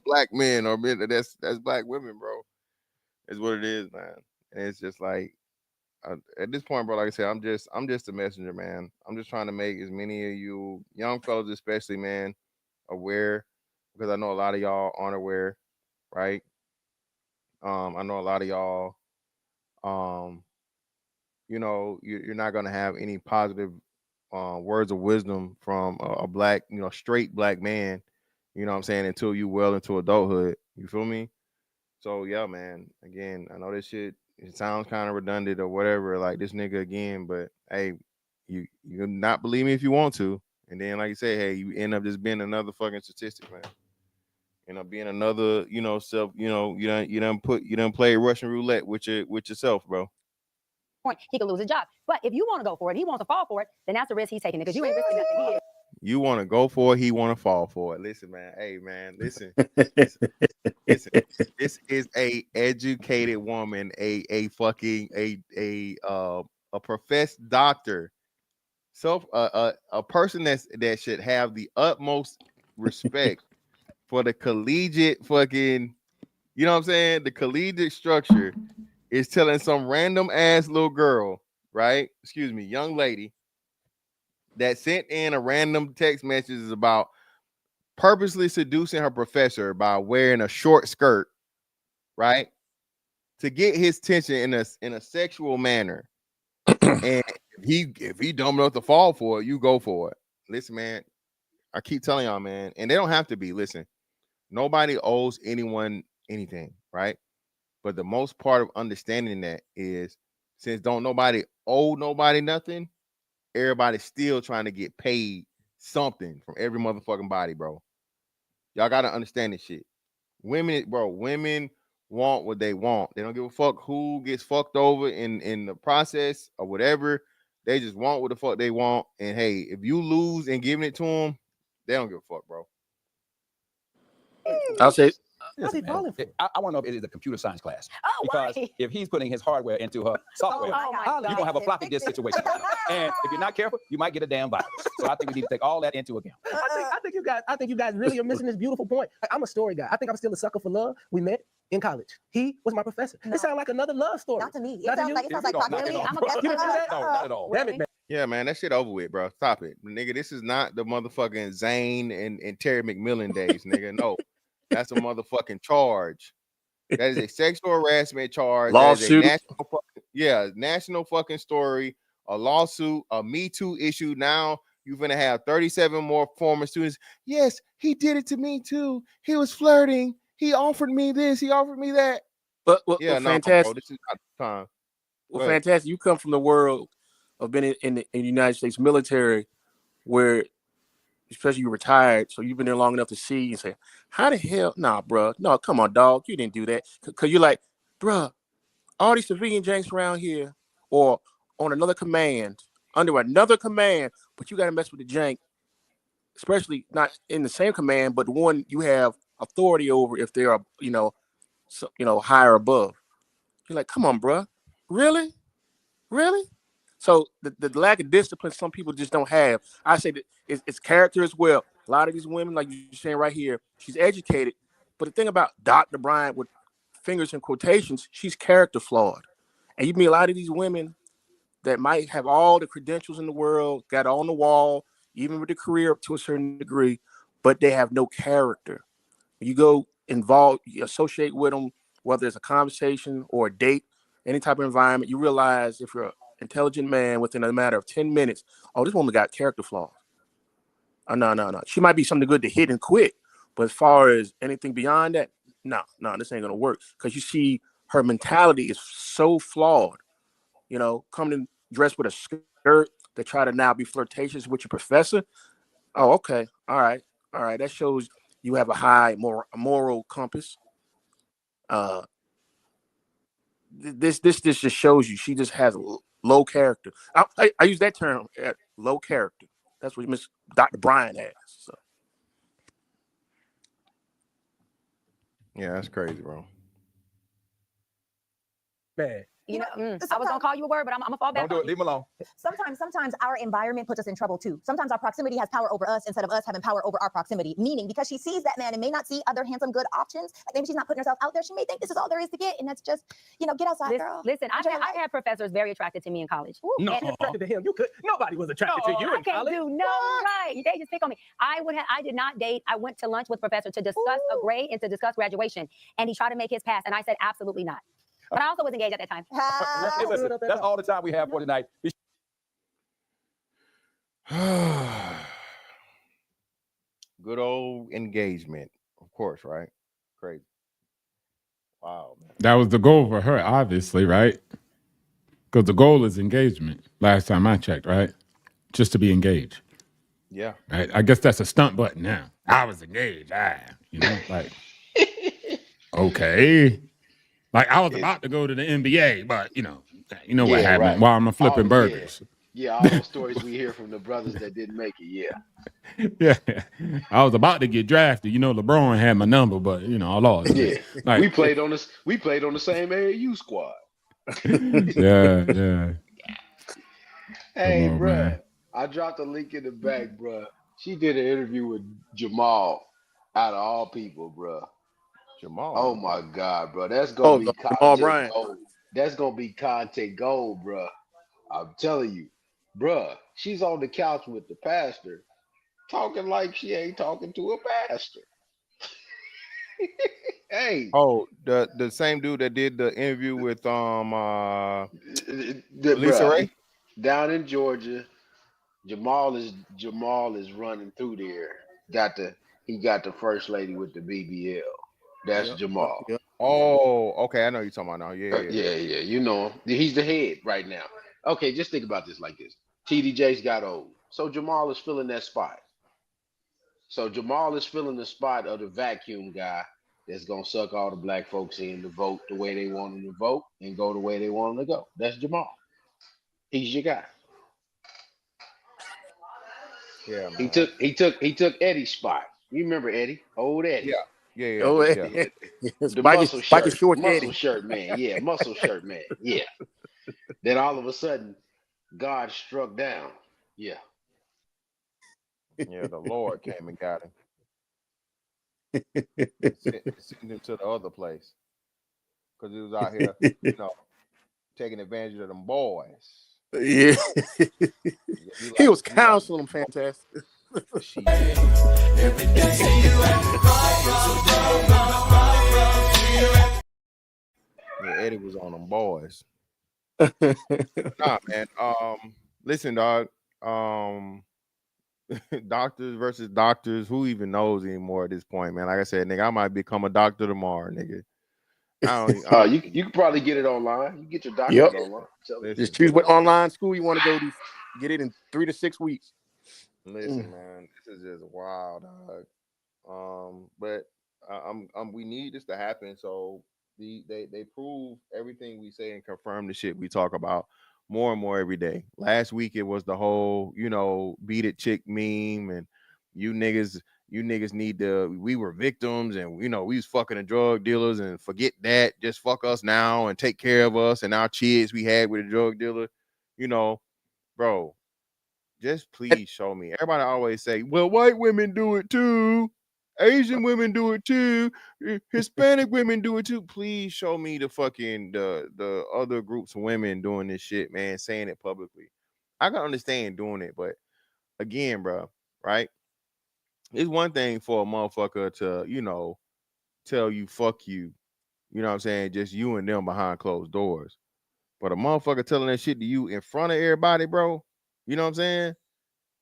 black men or men, that's black women, bro. Is what it is, man. And it's just like at this point, bro, like I said, I'm just a messenger, man. I'm just trying to make as many of you young fellas, especially, man, aware, because I know a lot of y'all aren't aware, right? I know a lot of y'all, you're not gonna have any positive words of wisdom from a black, straight black man, you know what I'm saying, until you well into adulthood. You feel me? So yeah, man. Again, I know this shit, it sounds kind of redundant or whatever, like this nigga again, but hey, you not believe me if you want to, and then like you say, hey, you end up just being another fucking statistic, man. Being another, self, you done play Russian roulette with yourself, bro. Point, he could lose his job. But if you want to go for it, he wants to fall for it, then that's the risk he's taking, because you ain't risking nothing here. You want to go for it, he want to fall for it. Listen, man. Hey, man. Listen. Listen. This is a educated woman, a professed doctor, a person that should have the utmost respect for the collegiate fucking, you know what I'm saying? The collegiate structure is telling some random ass little girl, right? Excuse me, young lady that sent in a random text messages about purposely seducing her professor by wearing a short skirt, right? To get his attention in a sexual manner. And if he dumb enough to fall for it, you go for it. Listen, man, I keep telling y'all, man, and they don't have to be. Listen, nobody owes anyone anything, right? But the most part of understanding that is, since don't nobody owe nobody nothing, everybody's still trying to get paid something from every motherfucking body, bro. Y'all gotta understand this shit. Women want what they want. They don't give a fuck who gets fucked over in the process or whatever. They just want what the fuck they want. And hey, if you lose and giving it to them, they don't give a fuck, bro. I'll say, Listen, man, I want to know if it is a computer science class. Because if he's putting his hardware into her software, you're going to have a floppy disk situation. And if you're not careful, you might get a damn virus. So I think we need to take all that into account. I think you guys really are missing this beautiful point. I'm a story guy. I think I'm still a sucker for love. We met in college. He was my professor. It sounds like another love story. Not to me. It sounds like proximity. No, not at all. Damn it, man. Yeah, man, that shit over with, bro. Stop it. Nigga, this is not the motherfucking Zane and Terry McMillan days, nigga. No. That's a motherfucking charge. That is a sexual harassment charge. Lawsuit. National fucking story. A lawsuit, a Me Too issue. Now you're gonna have 37 more former students. Yes, he did it to me too. He was flirting. He offered me this. He offered me that. But fantastic. Bro, this is not the time. Well, fantastic. You come from the world of being in the United States military, where especially you retired, so you've been there long enough to see and say, how the hell? Nah, bro. No, come on, dog. You didn't do that. Because you're like, bro, all these civilian janks around here or on another command, under another command, but you got to mess with the jank, especially not in the same command, but the one you have authority over if there are, so, higher above. You're like, come on, bruh. Really? So the lack of discipline some people just don't have. I say that it's character as well. A lot of these women, like you're saying right here, she's educated. But the thing about Dr. Bryant with fingers in quotations, she's character flawed. And you meet a lot of these women that might have all the credentials in the world, got on the wall, even with the career up to a certain degree, but they have no character. You go involved, you associate with them, whether it's a conversation or a date, any type of environment, you realize if you're an intelligent man within a matter of 10 minutes, oh, this woman got character flaws. Oh, no. She might be something good to hit and quit, but as far as anything beyond that, no, this ain't gonna work. Because you see her mentality is so flawed. Coming in dressed with a skirt to try to now be flirtatious with your professor. Oh, okay. All right. That shows you have a high moral compass. This just shows you she just has low character. I use that term, low character. That's what Miss Dr. Bryant has. So. Yeah, that's crazy, bro. Man. I was gonna call you a word, but I'm gonna fall back. Don't do it. Leave him alone. Sometimes our environment puts us in trouble too. Sometimes our proximity has power over us instead of us having power over our proximity. Meaning, because she sees that man and may not see other handsome, good options, like maybe she's not putting herself out there. She may think this is all there is to get, and that's just, get outside, girl. Listen, I had professors very attracted to me in college. No, attracted to him. Nobody was attracted to you in college. I can't do right. They just pick on me. I did not date. I went to lunch with professor to discuss a grade and to discuss graduation, and he tried to make his pass, and I said absolutely not. But I also was engaged at that time. Hey, listen, that's all the time we have for tonight. Good old engagement, of course, right? Crazy. Wow, man. That was the goal for her, obviously, right? Because the goal is engagement. Last time I checked, right? Just to be engaged. Yeah. Right? I guess that's a stunt button now. I was engaged. Like, okay. Like, I was about to go to the NBA, but, what happened right. while I'm flipping burgers. Yeah, all those stories we hear from the brothers that didn't make it, Yeah. I was about to get drafted. LeBron had my number, but, I lost. Yeah. Like, we played on the same AAU squad. Yeah. Hey, on, bro. man. I dropped a link in the back, bro. She did an interview with Jamal, out of all people, bro. Jamal. Oh my God, bro. That's gonna be Jamal content Bryant. gold. That's gonna be content gold, bro. I'm telling you, bro. She's on the couch with the pastor, talking like she ain't talking to a pastor. Hey. Oh, the same dude that did the interview with Lisa Ray down in Georgia. Jamal is running through there. He got the first lady with the BBL. That's Jamal. Yep. Oh, okay. I know you're talking about now. Yeah. You know him. He's the head right now. Okay, just think about this like this. TDJ's got old. So Jamal is filling that spot. So Jamal is filling the spot of the vacuum guy that's gonna suck all the black folks in to vote the way they want them to vote and go the way they want them to go. That's Jamal. He's your guy. Yeah, man. He took Eddie's spot. You remember Eddie? Old Eddie. Yeah. Oh, The muscle shirt man. Yeah, muscle shirt man. Yeah. Then all of a sudden, God struck down. Yeah. Yeah, the Lord came and got him. Sent him to the other place. Because he was out here, taking advantage of them boys. Yeah. He was counseling them fantastic. Yeah, Eddie was on them boys. Nah, man. Listen, dog. Doctors versus doctors. Who even knows anymore at this point, man? Like I said, nigga, I might become a doctor tomorrow, nigga. You can probably get it online. You get your doctorate online. Just choose what online school you want to go to. Get it in 3 to 6 weeks. Listen, man, this is just wild, dog. But we need this to happen. So they prove everything we say and confirm the shit we talk about more and more every day. Last week it was the whole, beat it chick meme, and you niggas You niggas need to, we were victims and, you know, we was fucking the drug dealers and forget that. Just fuck us now and take care of us and our kids we had with a drug dealer. You know, bro, just please show me. Everybody always say, well, white women do it too. Asian women do it too. Hispanic women do it too. Please show me the fucking the other groups of women doing this shit, man, saying it publicly. I can understand doing it, but again, bro, right? It's one thing for a motherfucker to, you know, tell you fuck you. You know what I'm saying? Just you and them behind closed doors. But a motherfucker telling that shit to you in front of everybody, bro, you know what I'm saying?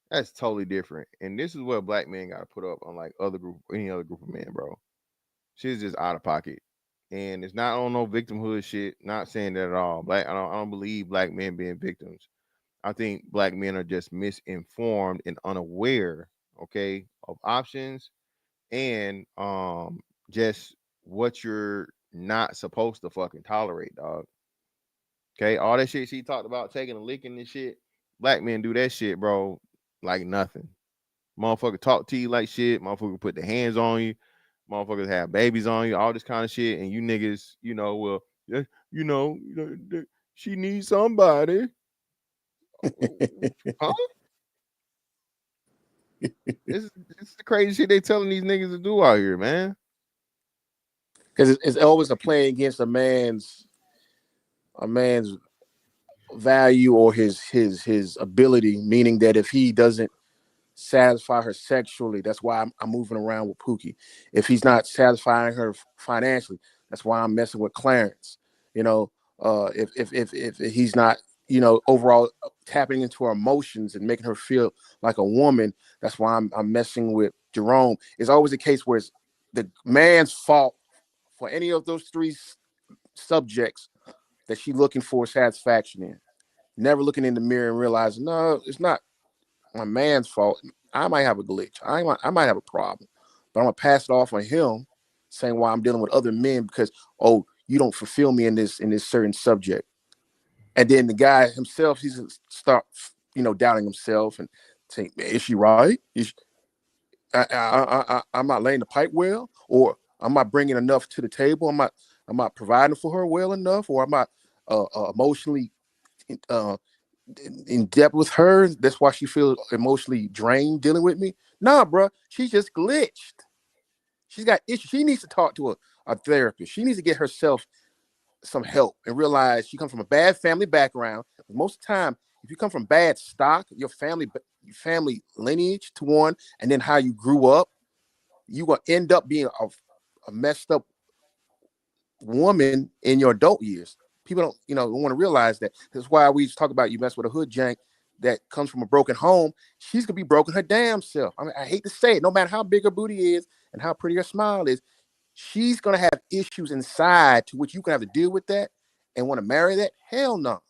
That's totally different. And this is what black men got to put up on like any other group of men, bro. Shit's just out of pocket. And it's not on no victimhood shit. Not saying that at all. I don't believe black men being victims. I think black men are just misinformed and unaware, okay, of options and just what you're not supposed to fucking tolerate, dog. Okay, all that shit she talked about, taking a licking and shit. Black men do that shit, bro, like nothing. Motherfucker talk to you like shit. Motherfucker put their hands on you. Motherfuckers have babies on you, all this kind of shit, and you niggas, you know, well, she needs somebody. Huh? This is the crazy shit they telling these niggas to do out here, man. Because it's always a play against a man's value or his ability, meaning that if he doesn't satisfy her sexually, that's why I'm moving around with Pookie. If he's not satisfying her financially, that's why I'm messing with Clarence. You know, if he's not, you know, overall tapping into her emotions and making her feel like a woman, that's why I'm messing with Jerome. It's always a case where it's the man's fault for any of those three subjects that she's looking for satisfaction in. Never looking in the mirror and realizing, no, it's not my man's fault. I might have a glitch. I might have a problem, but I'm gonna pass it off on him, saying why I'm dealing with other men because, oh, you don't fulfill me in this certain subject. And then the guy himself, he's start, you know, doubting himself and saying, is she right? I'm not laying the pipe well, or I'm not bringing enough to the table. I'm not providing for her well enough, or I'm not emotionally in depth with her. That's why she feels emotionally drained dealing with me. Nah, bro, she just glitched. She's got issues. She needs to talk to a therapist. She needs to get herself some help and realize she comes from a bad family background. Most of the time, if you come from bad stock, your family lineage to one, and then how you grew up, you will end up being a messed up woman in your adult years. People don't want to realize that. That's why we talk about you mess with a hood jank that comes from a broken home. She's gonna be broken her damn self. I mean, I hate to say it, no matter how big her booty is and how pretty her smile is, she's gonna have issues inside to which you can have to deal with that and want to marry that. Hell no.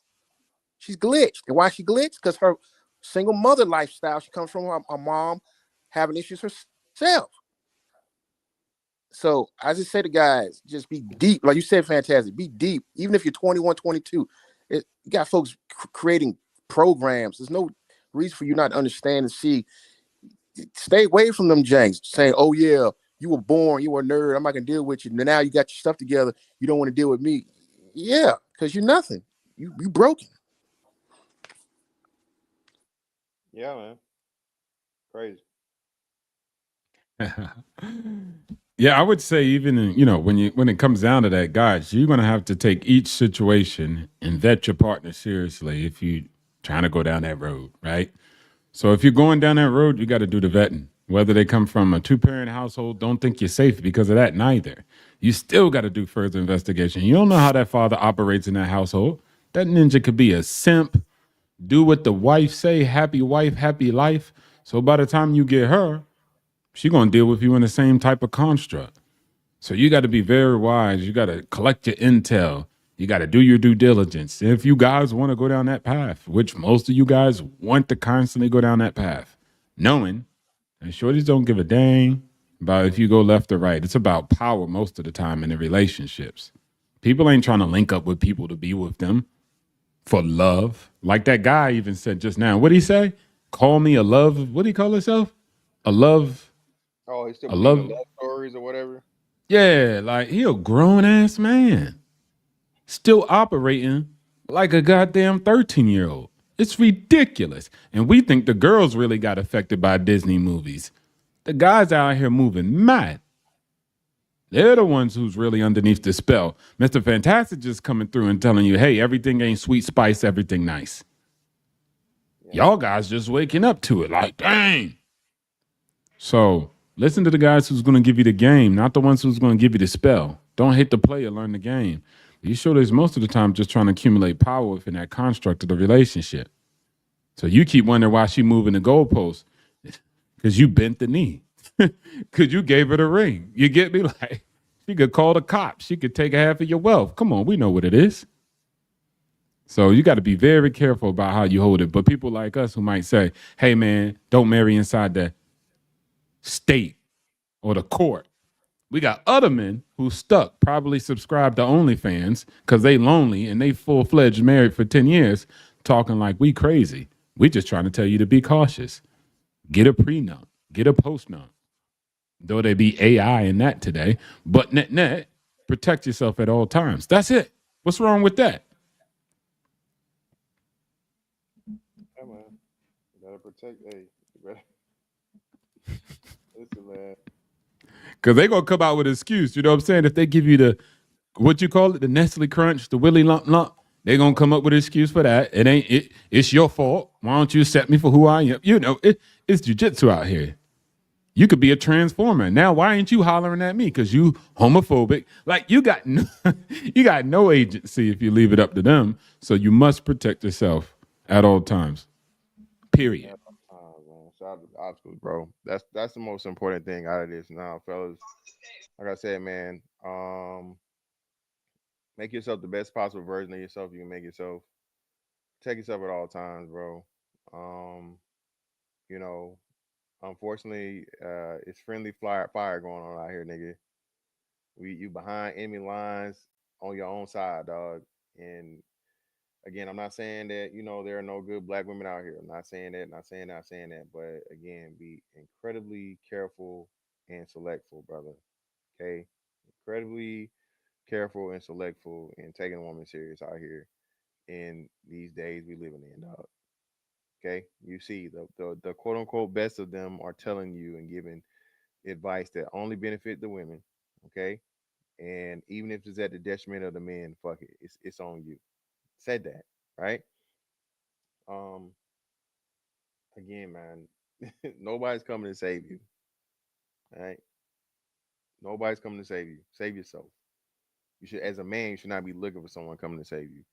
She's glitched. And why she glitched? Because her single mother lifestyle, she comes from her mom having issues herself. So I just say to guys, just be deep. Like you said, fantastic. Be deep. Even if you're 21, 22, you got folks creating programs. There's no reason for you not to understand and see. Stay away from them janks saying, oh, yeah, you were born, you were a nerd, I'm not going to deal with you. Now you got your stuff together. You don't want to deal with me. Yeah, because you're nothing. You broken. Yeah, man. Crazy. Yeah, I would say even when it comes down to that, guys, you're gonna have to take each situation and vet your partner seriously if you're trying to go down that road, right? So if you're going down that road, you got to do the vetting. Whether they come from a 2-parent household, don't think you're safe because of that neither. You still got to do further investigation. You don't know how that father operates in that household. That ninja could be a simp, do what the wife say, happy wife, happy life. So by the time you get her, she gonna deal with you in the same type of construct. So you got to be very wise. You got to collect your intel. You got to do your due diligence. If you guys want to go down that path, which most of you guys want to constantly go down that path, knowing and shorties don't give a dang about if you go left or right. It's about power most of the time in the relationships. People ain't trying to link up with people to be with them for love. Like that guy even said just now. What'd he say? Call me a love. What'd he call himself? A love. Oh, he's still I believing love, love stories or whatever. yeah, like he a grown ass man, still operating like a goddamn 13-year-old. It's ridiculous. And we think the girls really got affected by Disney movies. The guys out here moving mad. They're the ones who's really underneath the spell. Mr. Fantastic just coming through and telling you, hey, everything ain't sweet spice, everything nice. Y'all guys just waking up to it like, dang. So listen to the guys who's going to give you the game, not the ones who's going to give you the spell. Don't hate the player, learn the game. These shoulders most of the time just trying to accumulate power within that construct of the relationship. So you keep wondering why she moving the goalpost because you bent the knee, because you gave her the ring. You get me? Like she could call the cops. She could take half of your wealth. Come on, we know what it is. So you got to be very careful about how you hold it. But people like us who might say, hey, man, don't marry inside the state or the court. We got other men who stuck, probably subscribed to OnlyFans because they lonely and they full-fledged married for 10 years, talking like we crazy. We just trying to tell you to be cautious. Get a prenup. Get a postnup. Though there be AI in that today. But net, protect yourself at all times. That's it. What's wrong with that? Yeah, man. You gotta protect. Hey, you better. Listen, man. Because they going to come out with an excuse. You know what I'm saying? If they give you the, what you call it, the Nestle Crunch, the Willy Lump Lump, they're going to come up with an excuse for that. It ain't it. It's your fault. Why don't you accept me for who I am? You know, it's jujitsu out here. You could be a transformer. Now, why ain't you hollering at me? Because you homophobic. Like you got you got no agency if you leave it up to them. So you must protect yourself at all times. Period. Man. Shout out to the obstacles, bro. That's the most important thing out of this now, fellas. Like I said, man, make yourself the best possible version of yourself you can make yourself. Protect yourself at all times, bro. Um, you know, unfortunately, it's friendly fire going on out here, nigga. You behind enemy lines on your own side, dog. And again, I'm not saying that there are no good black women out here. I'm not saying that. Not saying that. But again, be incredibly careful and selectful, brother. Okay, incredibly careful and selectful in taking a woman serious out here in these days we living in, dog. Okay, you see the quote unquote best of them are telling you and giving advice that only benefit the women. Okay, and even if it's at the detriment of the men, fuck it, it's on you. Said that, right? Um, again, man, nobody's coming to save you. All right, nobody's coming to save you. Save yourself. You should, as a man, you should not be looking for someone coming to save you.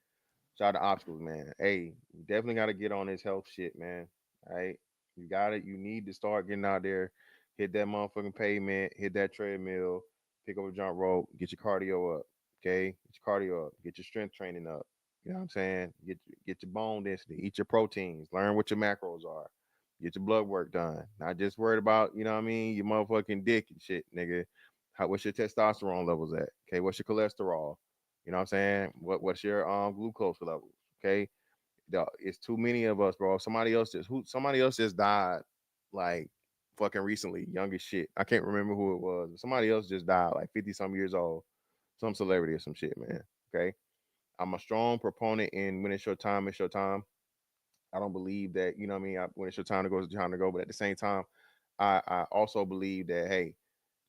Shout out to obstacles, man. Hey, you definitely got to get on this health shit, man. All right, you got it. You need to start getting out there, hit that motherfucking pavement, hit that treadmill, pick up a jump rope, get your cardio up. Okay, get your cardio up, get your strength training up. You know what I'm saying? Get your bone density, eat your proteins, learn what your macros are, get your blood work done. Not just worried about what I mean, your motherfucking dick and shit, nigga. What's your testosterone levels at? Okay, what's your cholesterol? You know what I'm saying? What's your glucose levels? Okay, it's too many of us, bro. Somebody else just died, like fucking recently, young as shit. I can't remember who it was. Somebody else just died, like 50 some years old, some celebrity or some shit, man. Okay, I'm a strong proponent in when it's your time, it's your time. I don't believe that what I mean. When it's your time to go, it's your time to go. But at the same time, I also believe that hey,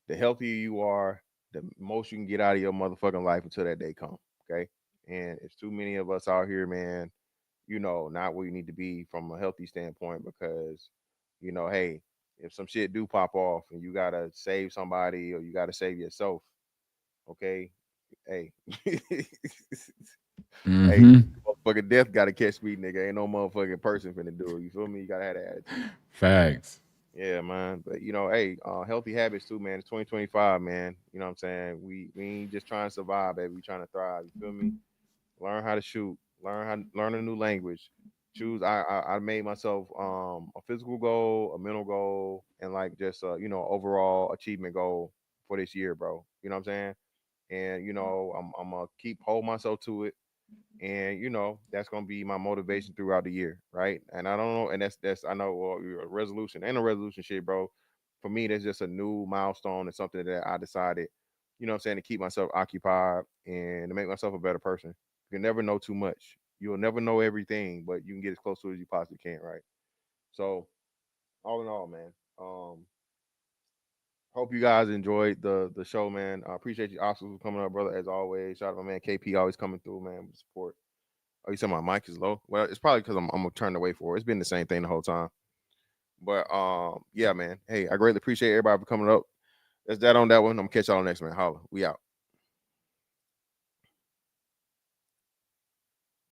the healthier you are, the most you can get out of your motherfucking life until that day comes. Okay. And it's too many of us out here, man, not where you need to be from a healthy standpoint because, hey, if some shit do pop off and you gotta save somebody or you gotta save yourself, okay, hey, hey, Mm-hmm. motherfucking death gotta catch me, nigga. Ain't no motherfucking person finna do it. You feel me? You gotta have that attitude. Facts. Yeah, man. But hey, healthy habits too, man. It's 2025, man. You know what I'm saying? We ain't just trying to survive, baby. We trying to thrive. You feel me? Learn how to shoot. Learn a new language. Choose. I made myself a physical goal, a mental goal, and like just overall achievement goal for this year, bro. You know what I'm saying? And I'm gonna keep hold myself to it and that's gonna be my motivation throughout the year, right? And I don't know, and that's I know a resolution ain't a resolution shit, bro. for me, that's just a new milestone and something that I decided, you know what I'm saying, to keep myself occupied and to make myself a better person. You can never know too much. You'll never know everything, but you can get as close to it as you possibly can, right? So, all in all, man, hope you guys enjoyed the show, man. I appreciate you, Oscar, for coming up, brother, as always. Shout out to my man KP, always coming through, man, with support. Oh, you said my mic is low? Well, it's probably because I'm turned away for it. It's been the same thing the whole time. But yeah, man. Hey, I greatly appreciate everybody for coming up. That's that on that one. I'm gonna catch y'all next, man. Holla. We out.